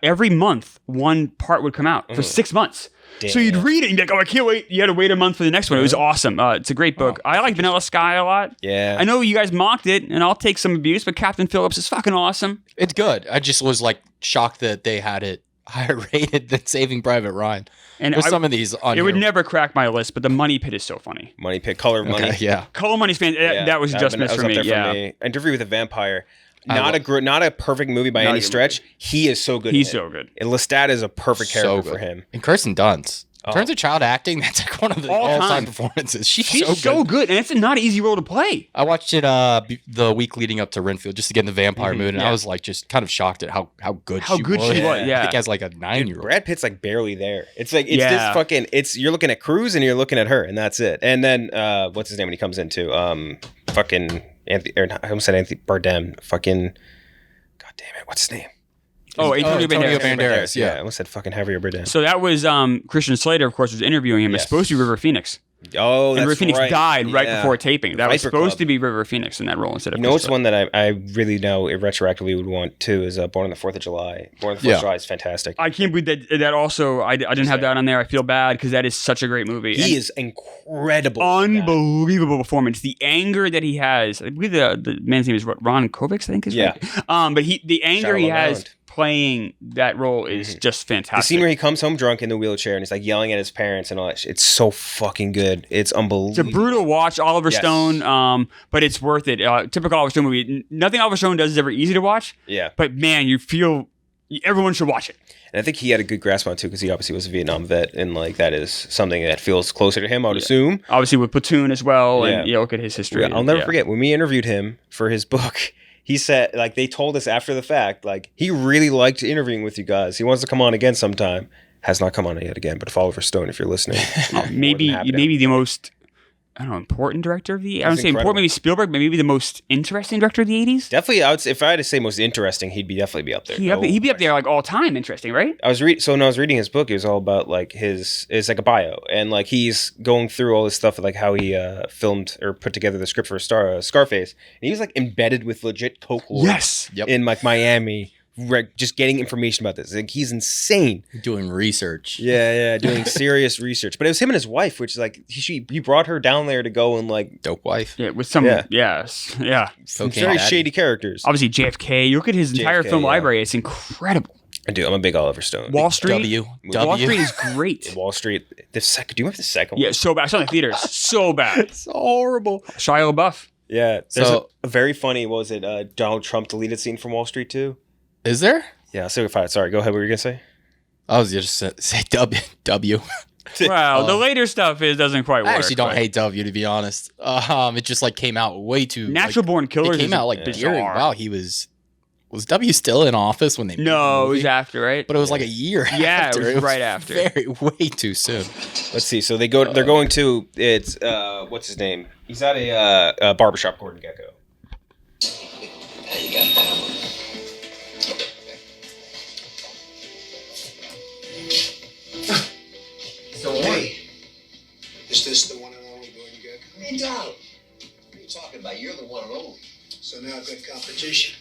every month one part would come out for 6 months. Damn. So you'd read it and be like, "Oh, I can't wait!" You had to wait a month for the next one. It was awesome. It's a great book. I like Vanilla Sky a lot. Yeah, I know you guys mocked it, and I'll take some abuse, but Captain Phillips is fucking awesome. It's good. I just was like shocked that they had it higher rated than Saving Private Ryan. And with some of these on it would never crack my list, but the Money Pit is so funny. Money Pit, Color of Money. Yeah. Color Money's fantastic. That was just missed for me. Yeah. Interview with a Vampire. Not a perfect movie by any stretch. He is so good. He's so good. And Lestat is a perfect character for him. And Kirsten Dunst. In terms of child acting, that's like one of the all-time performances. She's so good, and it's not an easy role to play. I watched it the week leading up to Renfield just to get in the vampire mood, and I was like just kind of shocked at how good she was. Yeah, I think as like a 9-year-old. Brad Pitt's like barely there. It's like this fucking. You're looking at Cruise and you're looking at her, and that's it. And then what's his name when he comes into fucking Anthony? Or not, I almost said Anthony Bardem. Fucking. God damn it! What's his name? Antonio Banderas. Yeah, I almost said fucking Javier Bardem. So that was Christian Slater, of course, was interviewing him. It's supposed to be River Phoenix. Oh, that's and River Phoenix died right Yeah. before taping. That was Viper supposed Club. to be River Phoenix in that role instead of. You know, it's one that I really now retroactively would want too is Born on the 4th of July. Born on the 4th of July is fantastic. I can't believe that also I didn't have that on there. I feel bad because that is such a great movie. He is incredible. Unbelievable performance. The anger that he has. I believe the man's name is Ron Kovacs, I think is right. But the anger he has playing that role is just fantastic. The scene where he comes home drunk in the wheelchair and he's like yelling at his parents and all that shit. It's so fucking good. It's unbelievable. It's a brutal watch, Oliver Stone, but it's worth it. Typical Oliver Stone movie. Nothing Oliver Stone does is ever easy to watch. Yeah. But man, you feel everyone should watch it. And I think he had a good grasp on it too because he obviously was a Vietnam vet and like that is something that feels closer to him, I would assume. Obviously with Platoon as well, and you look at his history. I'll never forget when we interviewed him for his book. He said, like, they told us after the fact, like, he really liked interviewing with you guys. He wants to come on again sometime. Has not come on yet again, but if Oliver Stone, if you're listening, maybe the most, I don't know, important director of the. I don't say important, maybe Spielberg, but maybe the most interesting director of the 80s. Definitely, I would say, if I had to say most interesting, he'd definitely be up there. He'd be up there like all time interesting, right? So when I was reading his book, it was all about like it's like a bio, and like he's going through all this stuff, like how he filmed or put together the script for Scarface, and he was like embedded with legit coke lords in like Miami. Just getting information about this. Like, he's insane. Doing research. Yeah, doing serious research. But it was him and his wife, which is like, he brought her down there to go and like... Dope wife. Yeah, with some... Some very shady characters. Obviously, JFK. You look at his entire film library. It's incredible. I do. I'm a big Oliver Stone. Wall Street. Wall Street is great. Wall Street. Do you remember the second one? Yeah, so bad. I saw it in the theaters. So bad. It's so horrible. Shia LaBeouf. Yeah. There's a very funny, Donald Trump deleted scene from Wall Street too? Is there? Yeah, sorry, go ahead. What were you going to say? I was just say W. Well, the later stuff doesn't quite work. I actually don't hate W, to be honest. It just like came out way too... Natural Born Killers. It came out like during... Wow, he was... Was W still in office when they... No, it was after, right? But it was like a year Yeah, after. it was right after. Way too soon. Let's see. So they're going to... It's... what's his name? He's at a barbershop, Gordon Gekko. There you go. So hey, is this the one and only Gordon Gekko? Hey, Donald. What are you talking about? You're the one and only. So now I've got competition.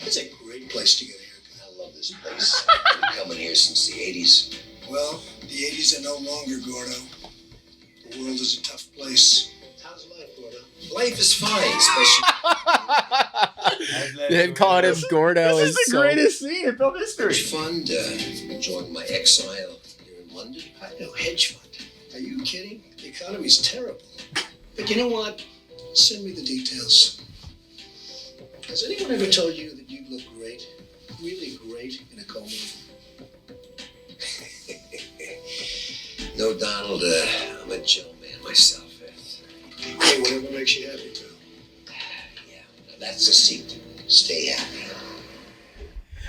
It's a great place to get a haircut. I love this place. I've been coming here since the 80s. Well, the 80s are no longer, Gordo. The world is a tough place. How's life, Gordo? Life is fine, especially... Them calling him Gordo This is the greatest scene in film history. Hedge fund, enjoying my exile here in London. I know, hedge fund. Are you kidding? The economy's terrible. But you know what? Send me the details. Has anyone ever told you that you look great? Really great in a comb? No, Donald, I'm a Joe man myself. Hey, whatever makes you happy, pal. Yeah, that's the secret. Stay happy.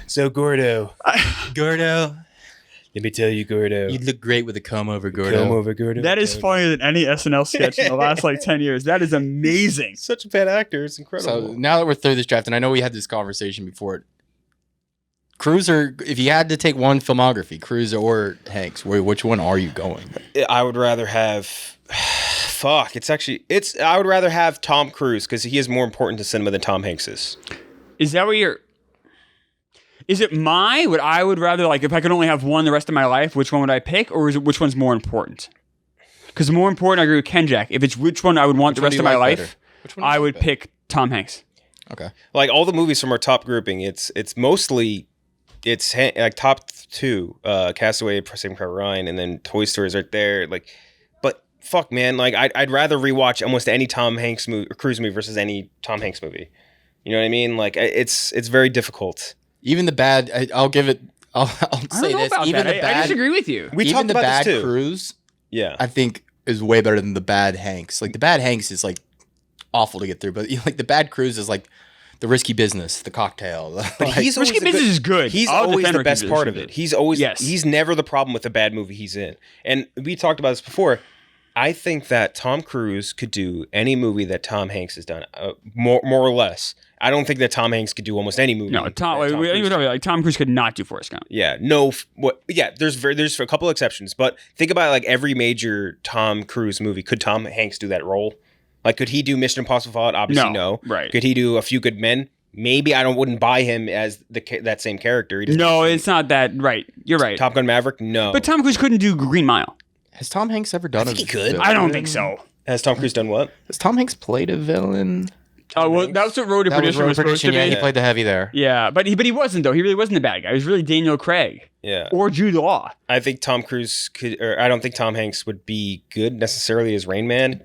So Gordo, Let me tell you, Gordo. You'd look great with a comb over, Gordo. Come over, Gordo. That is funnier than any SNL sketch in the last 10 years. That is amazing. Such a bad actor. It's incredible. So now that we're through this draft, and I know we had this conversation before, Cruise or if you had to take one filmography, Cruise or Hanks, which one are you going? I would rather have. Fuck. I would rather have Tom Cruise because he is more important to cinema than Tom Hanks is. Is that what you're? Is it what I would rather if I could only have one the rest of my life? Which one would I pick, or is it which one's more important? Because more important, I agree with Ken Jack. If it's which one I would want the rest of my life, I would pick Tom Hanks. Okay. Like all the movies from our top grouping, it's mostly. It's top two, Castaway, Saving Private Ryan, and then Toy Story is right there. But fuck, man, I'd rather rewatch almost any Tom Hanks movie or Cruise movie versus any Tom Hanks movie. You know what I mean? It's very difficult. Even the bad, I'll give it. I'll say this. Even the bad, I disagree with you. We talked about bad this too. Cruise, yeah, I think is way better than the bad Hanks. The bad Hanks is awful to get through, but the bad Cruise is the risky business, the cocktail. But he's Risky Business is good. He's I'll always defend the best Risky part of Business. it. He's never the problem with the bad movie he's in. And we talked about this before. I think that Tom Cruise could do any movie that Tom Hanks has done, more or less. I don't think that Tom Hanks could do almost any movie. No, Tom Cruise could not do Forrest Gump. Yeah, no. There's a couple exceptions, but think about every major Tom Cruise movie. Could Tom Hanks do that role? Could he do Mission Impossible Fallout? Obviously, no. Right. Could he do A Few Good Men? Maybe. I wouldn't buy him as that same character. No, it's not that. Right. You're right. Top Gun Maverick? No. But Tom Cruise couldn't do Green Mile. Has Tom Hanks ever done think he could. villain? I don't think so. Has Tom Cruise done what? Has Tom Hanks played a villain? Oh, well, that's what Road to Perdition was supposed to be. Yeah, he played the heavy there. Yeah, but he wasn't, though. He really wasn't the bad guy. He was really Daniel Craig. Yeah. Or Jude Law. I think Tom Cruise could, or I don't think Tom Hanks would be good necessarily as Rain Man.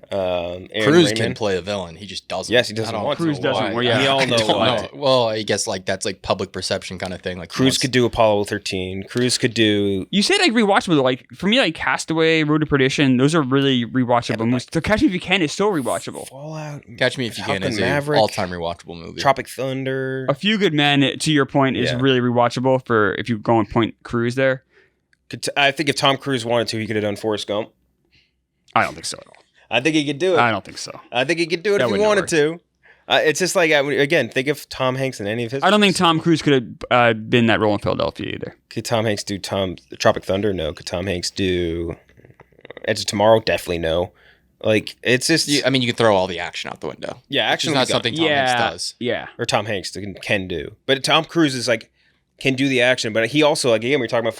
Cruise can play a villain. He just doesn't. Yes, he doesn't want Cruise to. doesn't. Why? We all know why. Well, I guess that's public perception kind of thing. Cruise could do Apollo 13. Cruise could do. You say rewatchable. For me, Castaway, Road to Perdition, those are really rewatchable movies. So Catch Me If You Can is still rewatchable. Fallout. Catch Me If You Can is an all-time rewatchable movie. Tropic Thunder. A Few Good Men, to your point, is really rewatchable for if you go and point Cruise there. I think if Tom Cruise wanted to, he could have done Forrest Gump. I don't think so at all. I think he could do it. I don't think so. I think he could do it if he wanted to. It's just again, think of Tom Hanks in any of his. I don't think Tom Cruise could have been that role in Philadelphia either. Could Tom Hanks do Tropic Thunder? No. Could Tom Hanks do Edge of Tomorrow? Definitely no. It's just. You can throw all the action out the window. Yeah, action is not something Tom Hanks does. Yeah. Or Tom Hanks can do. But Tom Cruise is can do the action. But he also, again, we were talking about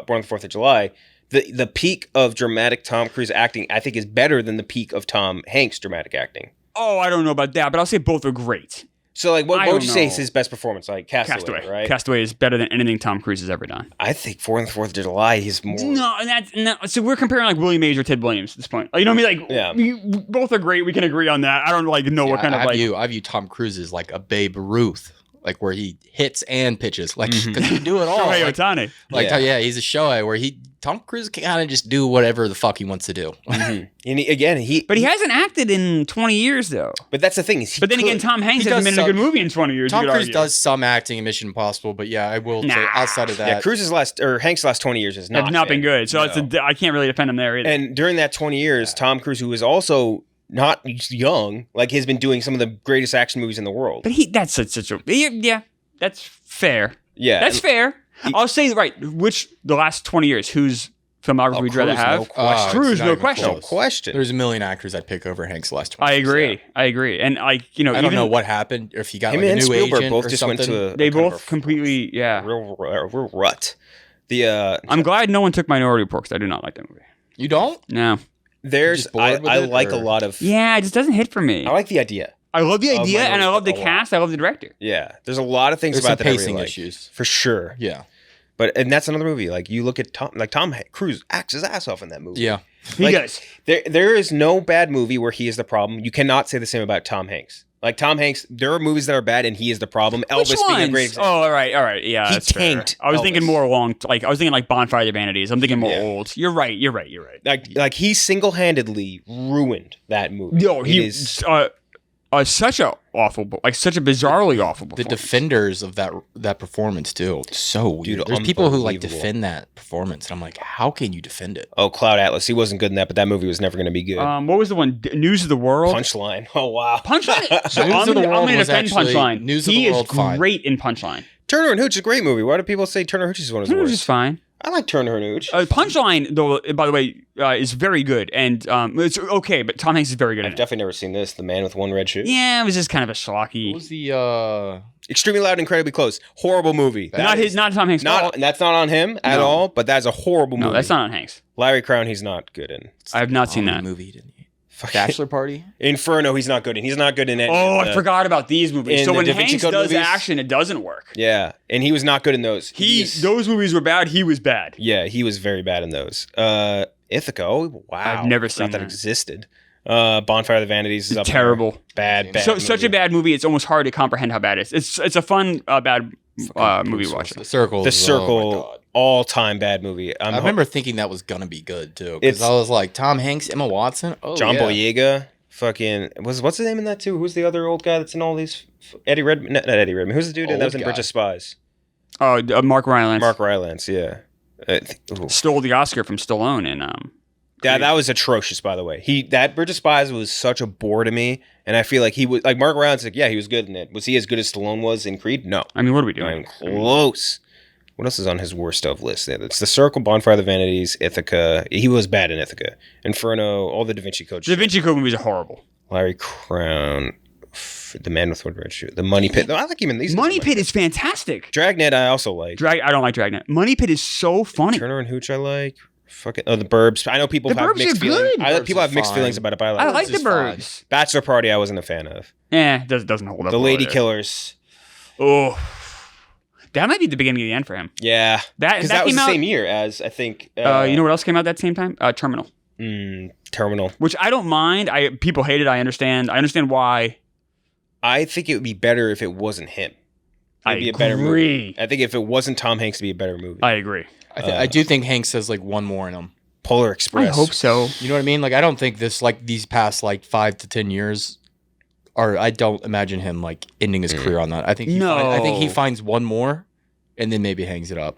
Born on the 4th of July. The peak of dramatic Tom Cruise acting, I think, is better than the peak of Tom Hanks dramatic acting. Oh, I don't know about that, but I'll say both are great. So, what would you say is his best performance? Castaway, right? Castaway is better than anything Tom Cruise has ever done. I think Born on the 4th of July, he's more. No, so we're comparing William H. or Ted Williams at this point. You know what I mean? Yeah. Both are great. We can agree on that. I don't know what kind of I view Tom Cruise as a Babe Ruth. Where he hits and pitches, because he can do it all. Shohei Ohtani. He's a Shohei where Tom Cruise can kind of just do whatever the fuck he wants to do. And but he hasn't acted in 20 years though. But that's the thing again, Tom Hanks hasn't been in a good movie in 20 years. Tom Cruise does some acting in Mission Impossible, but I will say outside of that, Hanks' last 20 years has not been good. So I can't really defend him there either. And during that 20 years, Tom Cruise, who is also not young, has been doing some of the greatest action movies in the world. But that's that's fair. Yeah, that's fair. I'll say the last 20 years, whose filmography would you rather have? Cruise, no question. No question. There's a million actors I'd pick over Hanks the last 20 years. I agree. And I don't know what happened, or if he got a new Spielberg agent both or just something. went to they both completely real rut. I'm glad no one took Minority Report because I do not like that movie. You don't? No. I like a lot of. Yeah, it just doesn't hit for me. I like the idea. I love the idea, and I love the cast. I love the director. Yeah, there's a lot of things There's about that pacing I really issues for sure. Yeah, and that's another movie. You look at Tom Cruise acts his ass off in that movie. Yeah, he does. There is no bad movie where he is the problem. You cannot say the same about Tom Hanks. Tom Hanks, there are movies that are bad and he is the problem. Elvis being a great example. Oh, all right. Yeah, he that's tanked. Fair. I was Elvis. thinking more along, I was thinking Bonfire of the Vanities. I'm thinking more old. You're right. He single-handedly ruined that movie. Yo, such a bizarrely awful The performance. defenders of that performance too. So weird. Dude, There's people who like unbelievable. defend that performance, and I'm like, how can you defend it? Oh, Cloud Atlas. He wasn't good in that, but that movie was never going to be good. What was the one? News of the World. Punchline. Oh, wow. Punchline. So News I'm of the going World to was defend actually- Punchline. News of He the World, is fine. great in Punchline. Turner and Hooch is a great movie. Why do people say Turner and Hooch is one of the Punchline worst? is fine. I like Turner and Hooch. Punchline, though, by the way, is very good, and it's okay. But Tom Hanks is very good. I've in it. definitely never seen this. The Man with One Red Shoe. Yeah, it was just kind of a schlocky. What was the Extremely Loud and Incredibly Close. Horrible movie. Not Tom Hanks. fault. That's not on him at No. all, but that's a horrible movie. No, that's not on Hanks. Larry Crown, he's not good in. I have not seen that. movie? Didn't he? Fucking- Bachelor Party. Inferno, he's not good in. He's not good in any Oh, of I the- forgot about these movies. in So the when Da Vinci Hanks Code does movies? action, it doesn't work. Yeah, and he was not good in those. Those movies were bad. He was bad. Yeah, he was very bad in those. Ithaca, oh, wow. I've never Forgot seen that that. existed. Bonfire of the Vanities is up there. Terrible. Bad. So such a bad movie. It's almost hard to comprehend how bad it is. It's a fun bad movie watching. The Circle. The Oh my Circle, God. all-time bad movie. I remember thinking that was gonna be good too. It's- Because I was like, Tom Hanks, Emma Watson. Oh, John yeah. Boyega. Fucking what's his name in that too? Who's the other old guy that's in all these? Eddie Redmayne, not Eddie Redmayne. Who's the dude that Old was in guy. Bridge of Spies? Oh, Mark Rylance. Mark Rylance, yeah. Ooh. stole the Oscar from Stallone and Yeah, that was atrocious, by the way. That Bridge of Spies was such a bore to me, and I feel like he was like Mark Rylance. Like, yeah, he was good in it. Was he as good as Stallone was in Creed? No, I mean, what are we not doing? even close. What else is on his worst of list? Yeah, it's The Circle, Bonfire of the Vanities, Ithaca. He was bad in Ithaca, Inferno, all the Da Vinci Code. Da Vinci Code movies are horrible. Larry Crown, The Man with One Red Shoe, The Money Pit. No, I like even these. Money Pit is fantastic. Dragnet, I also like. I don't like Dragnet. Money Pit is so funny. Turner and Hooch, I like. Fucking The Burbs. I know people The have Burbs mixed are feelings. good. People Burbs have is mixed fine. feelings about it, but I I like like it. the is fine. Burbs. Bachelor Party, I wasn't a fan of. Doesn't hold up. The well Lady either. Killers. Oh, that might be the beginning of the end for him. Yeah, That because that was came the out. same year as I think. You know what else came out that same time? Terminal, Terminal. which I don't mind. People hate it. I understand. I understand why. I think it would be better if it wasn't him. It'd be a better movie. agree. I think if it wasn't Tom Hanks, it'd be a better movie. I agree. I do think Hanks has like one more in him. Polar I Express. hope so. You know what I mean? Like I don't think these past like 5 to 10 years are. I don't imagine him like ending his career on that. I think I think he No. finds one more, and then maybe hangs it up.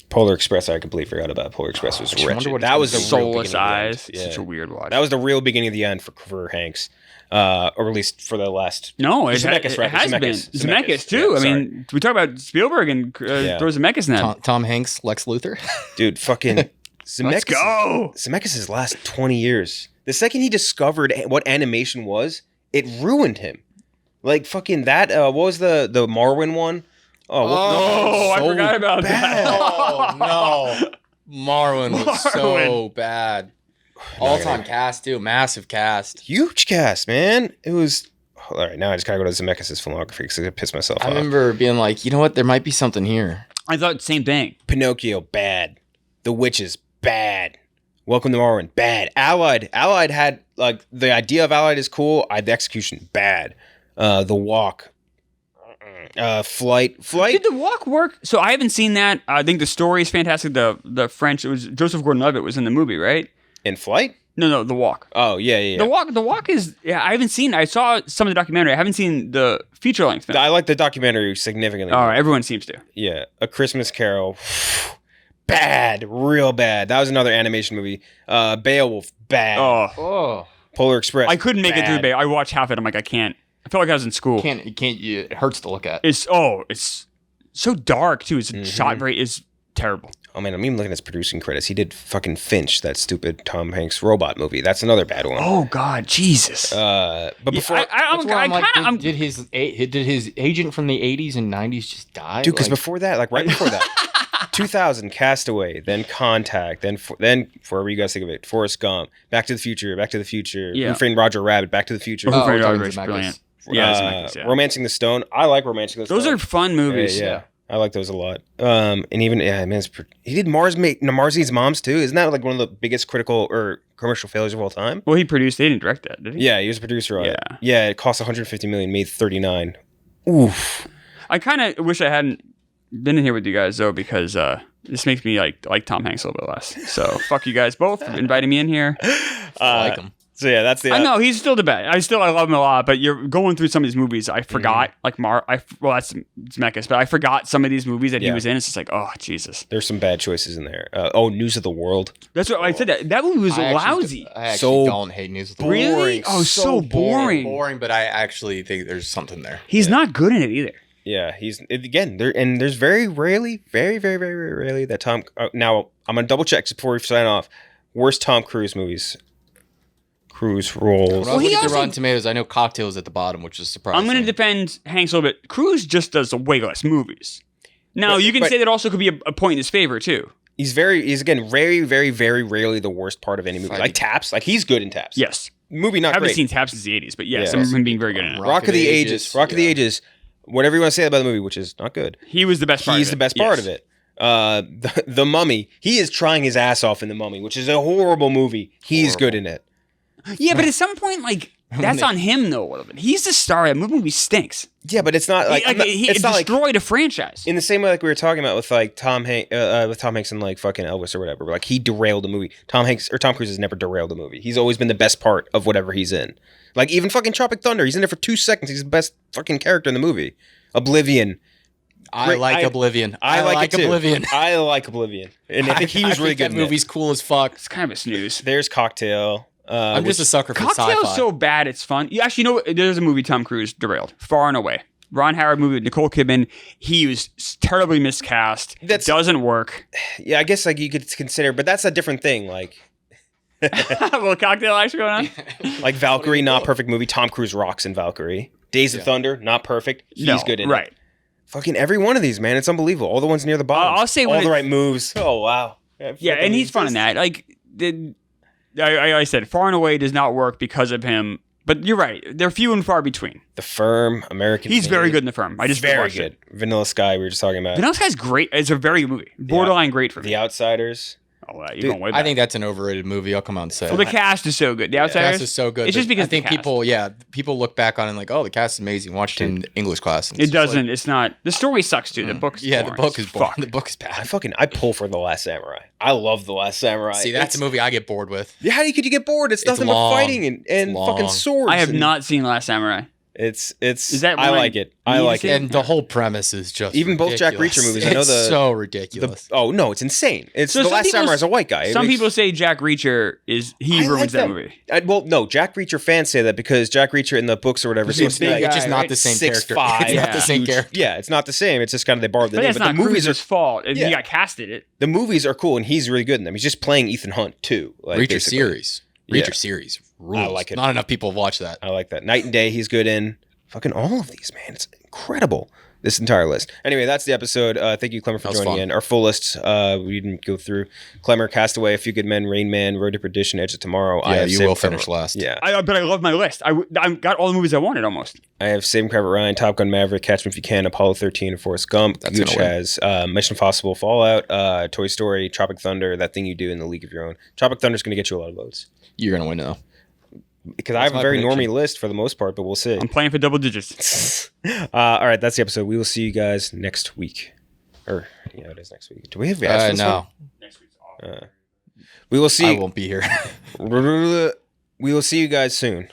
Polar Express, I completely forgot about. Polar Express was I wonder wretched. what That was the it's real Soulless beginning of the end. Eyes. Yeah. Such a weird watch. That was the real beginning of the end for Hanks, or at least for the last. No, it Zemeckis, right? has been. Zemeckis. Zemeckis, too. Yeah, I mean, we talk about Spielberg and Yeah. throw Zemeckis in that. Tom Hanks, Lex Luthor. Dude, fucking Zemeckis. Let's go. Zemeckis' last 20 years. The second he discovered what animation was, it ruined him. Like fucking that. What was the Marwin one? Oh, I forgot about that. Oh no, Marwin was so Marwin. bad. All-time cast too, massive cast. Huge cast, man. It was. All right, now I just gotta go to Zemeckis' filmography because I pissed myself I off. remember being like, you know what, there might be something here. I thought same thing. Pinocchio, bad. The Witches, bad. Welcome to Marwin, bad. Allied had like the idea of Allied is cool. The execution, bad. The Walk, Flight. Did the walk work? So I haven't seen that. I think the story is fantastic. The French, it was Joseph Gordon-Levitt was in the movie, right? In Flight? No, the walk. Oh yeah. The walk is. Yeah, I haven't seen. I saw some of the documentary. I haven't seen the feature length film. I like the documentary significantly. All right, everyone seems to. Yeah, A Christmas Carol, bad, real bad. That was another animation movie. Beowulf, bad. Oh, Polar Express. I couldn't make it through bad. Bay. I watched half of it. I'm like, I can't. I felt like I was in school. it hurts to look at. It's so dark too. It's shot very is terrible. Oh man, I'm even looking at his producing credits. He did fucking Finch, that stupid Tom Hanks robot movie. That's another bad one. Oh God, Jesus. But before, Did his agent from the 80s and 90s just die? dude, because Like, before that, like right before that, 2000, Castaway, then Contact, then wherever you guys think of it, Forrest Gump, Back to the Future, Yeah. Who Framed Roger Rabbit, Back to the Future, Who Framed we're Roger talking Rabbit's Zemeckis. brilliant. Yeah, Zemeckis, yeah. Romancing the Stone. I like Romancing the Stone. Those are fun movies. Yeah. I like those a lot. And even he did Mars Needs Moms too. Isn't that like one of the biggest critical or commercial failures of all time? Well, he produced. They didn't direct that, did he? Yeah, he was a producer on it. Yeah. Yeah, it cost 150 million, made 39. Oof. I kind of wish I hadn't been in here with you guys though, because this makes me like Tom Hanks a little bit less. So fuck you guys both for inviting me in here. I like him. So yeah, that's the. I know he's still the best. I love him a lot, but you're going through some of these movies. I forgot that's Zemeckis, but I forgot some of these movies that he was in. It's just like, oh Jesus. There's some bad choices in there. News of the World. That's what I said. That movie was lousy. I actually don't hate News of the World. Really? Oh, so boring. Boring, but I actually think there's something there. He's not good in it either. Yeah, there's very rarely that Tom. Now I'm gonna double check just before we sign off. Worst Tom Cruise movies. Cruise roles. When I look at the Rotten Tomatoes, I know Cocktail's at the bottom, which is surprising. I'm going to defend Hanks a little bit. Cruise just does way less movies. Now, you can say that also could be a point in his favor, too. He's again, very, very, very rarely the worst part of any movie. Like Taps, like he's good in Taps. Yes. Movie not I haven't great. seen Taps since the 80s, but yes, I remember him being very good in it. Rock of the Ages. Whatever you want to say about the movie, which is not good. He was the best part of it. He's the best part of it. The Mummy, he is trying his ass off in The Mummy, which is a horrible movie. He's good in it. Yeah, but at some point, like, that's on him, though, a little bit. He's the star. That movie stinks. Yeah, but it's not like... He destroyed a franchise. In the same way like we were talking about with, like, Tom Hanks and, like, fucking Elvis or whatever. Like, he derailed a movie. Tom Cruise has never derailed a movie. He's always been the best part of whatever he's in. Like, even fucking Tropic Thunder. He's in there for 2 seconds. He's the best fucking character in the movie. Oblivion. I like Oblivion. I like it Oblivion. I like Oblivion. And I think he was really good that movie's cool as fuck. It's kind of a snooze. There's Cocktail. I'm just a sucker for sci-fi. Cocktail's so bad, it's fun. You actually know there's a movie Tom Cruise derailed. Far and Away. Ron Howard movie with Nicole Kidman. He was terribly miscast. That doesn't work. Yeah, I guess like you could consider, but that's a different thing. Like, a little cocktail action going on. Like Valkyrie, not perfect movie. Tom Cruise rocks in Valkyrie. Days of Thunder, not perfect. He's good in it. Fucking every one of these, man. It's unbelievable. All the ones near the bottom. I'll say all the right moves. Oh wow. Yeah, and he's fun in that. Like, I said, Far and Away does not work because of him. But you're right. They're few and far between. The Firm, American. He's very good in The Firm. I just very good. Vanilla Sky, we were just talking about. Vanilla Sky's great. It's a very good movie. Borderline great for me. The Outsiders. Oh, you're going way back. I think that's an overrated movie. I'll come out and say. Well, the cast is so good. The Outsiders. The cast is so good. It's just because I think people look back on it and like, oh, the cast is amazing. Watched it in English class. It doesn't. It's not. The story sucks too. The book's boring. The book is boring. The book is bad. I pull for The Last Samurai. I love The Last Samurai. See, that's a movie I get bored with. Yeah, how could you get bored? It's nothing but fighting and fucking swords. I have not seen The Last Samurai. Is that I like it. I like it. And the whole premise is just even ridiculous. both Jack Reacher movies. I know it's so ridiculous. No, it's insane. It's The Last Samurai is a white guy. Some people say Jack Reacher ruins that movie. No, Jack Reacher fans say that because Jack Reacher in the books or whatever, it's just not the same character. It's not the same character. Yeah, it's not the same. It's just kind of they borrowed the name. But that's not the movies Cruise's fault. He got casted it. The movies are cool, and he's really good in them. He's just playing Ethan Hunt too. Reacher series rules. I like it. Not enough people have watched that. I like that. Night and Day, he's good in. Fucking all of these, man. It's incredible. This entire list. Anyway, that's the episode. Thank you, Klemmer, for joining in. Our full list, we didn't go through. Klemmer, Castaway, A Few Good Men, Rain Man, Road to Perdition, Edge of Tomorrow. Yeah, you will finish last. Yeah. But I love my list. I got all the movies I wanted almost. I have Saving Private Ryan, Top Gun Maverick, Catch Me If You Can, Apollo 13, and Forrest Gump. Gooch has Mission Impossible, Fallout, Toy Story, Tropic Thunder, That Thing You Do in the League of Your Own. Tropic Thunder's going to get you a lot of votes. You're going to win, though. Because I have a very normie list for the most part, but we'll see. I'm playing for double digits. All right, that's the episode. We will see you guys next week. It is next week. Do we have ads for this no. Next week's off. We will see. I won't be here. We will see you guys soon.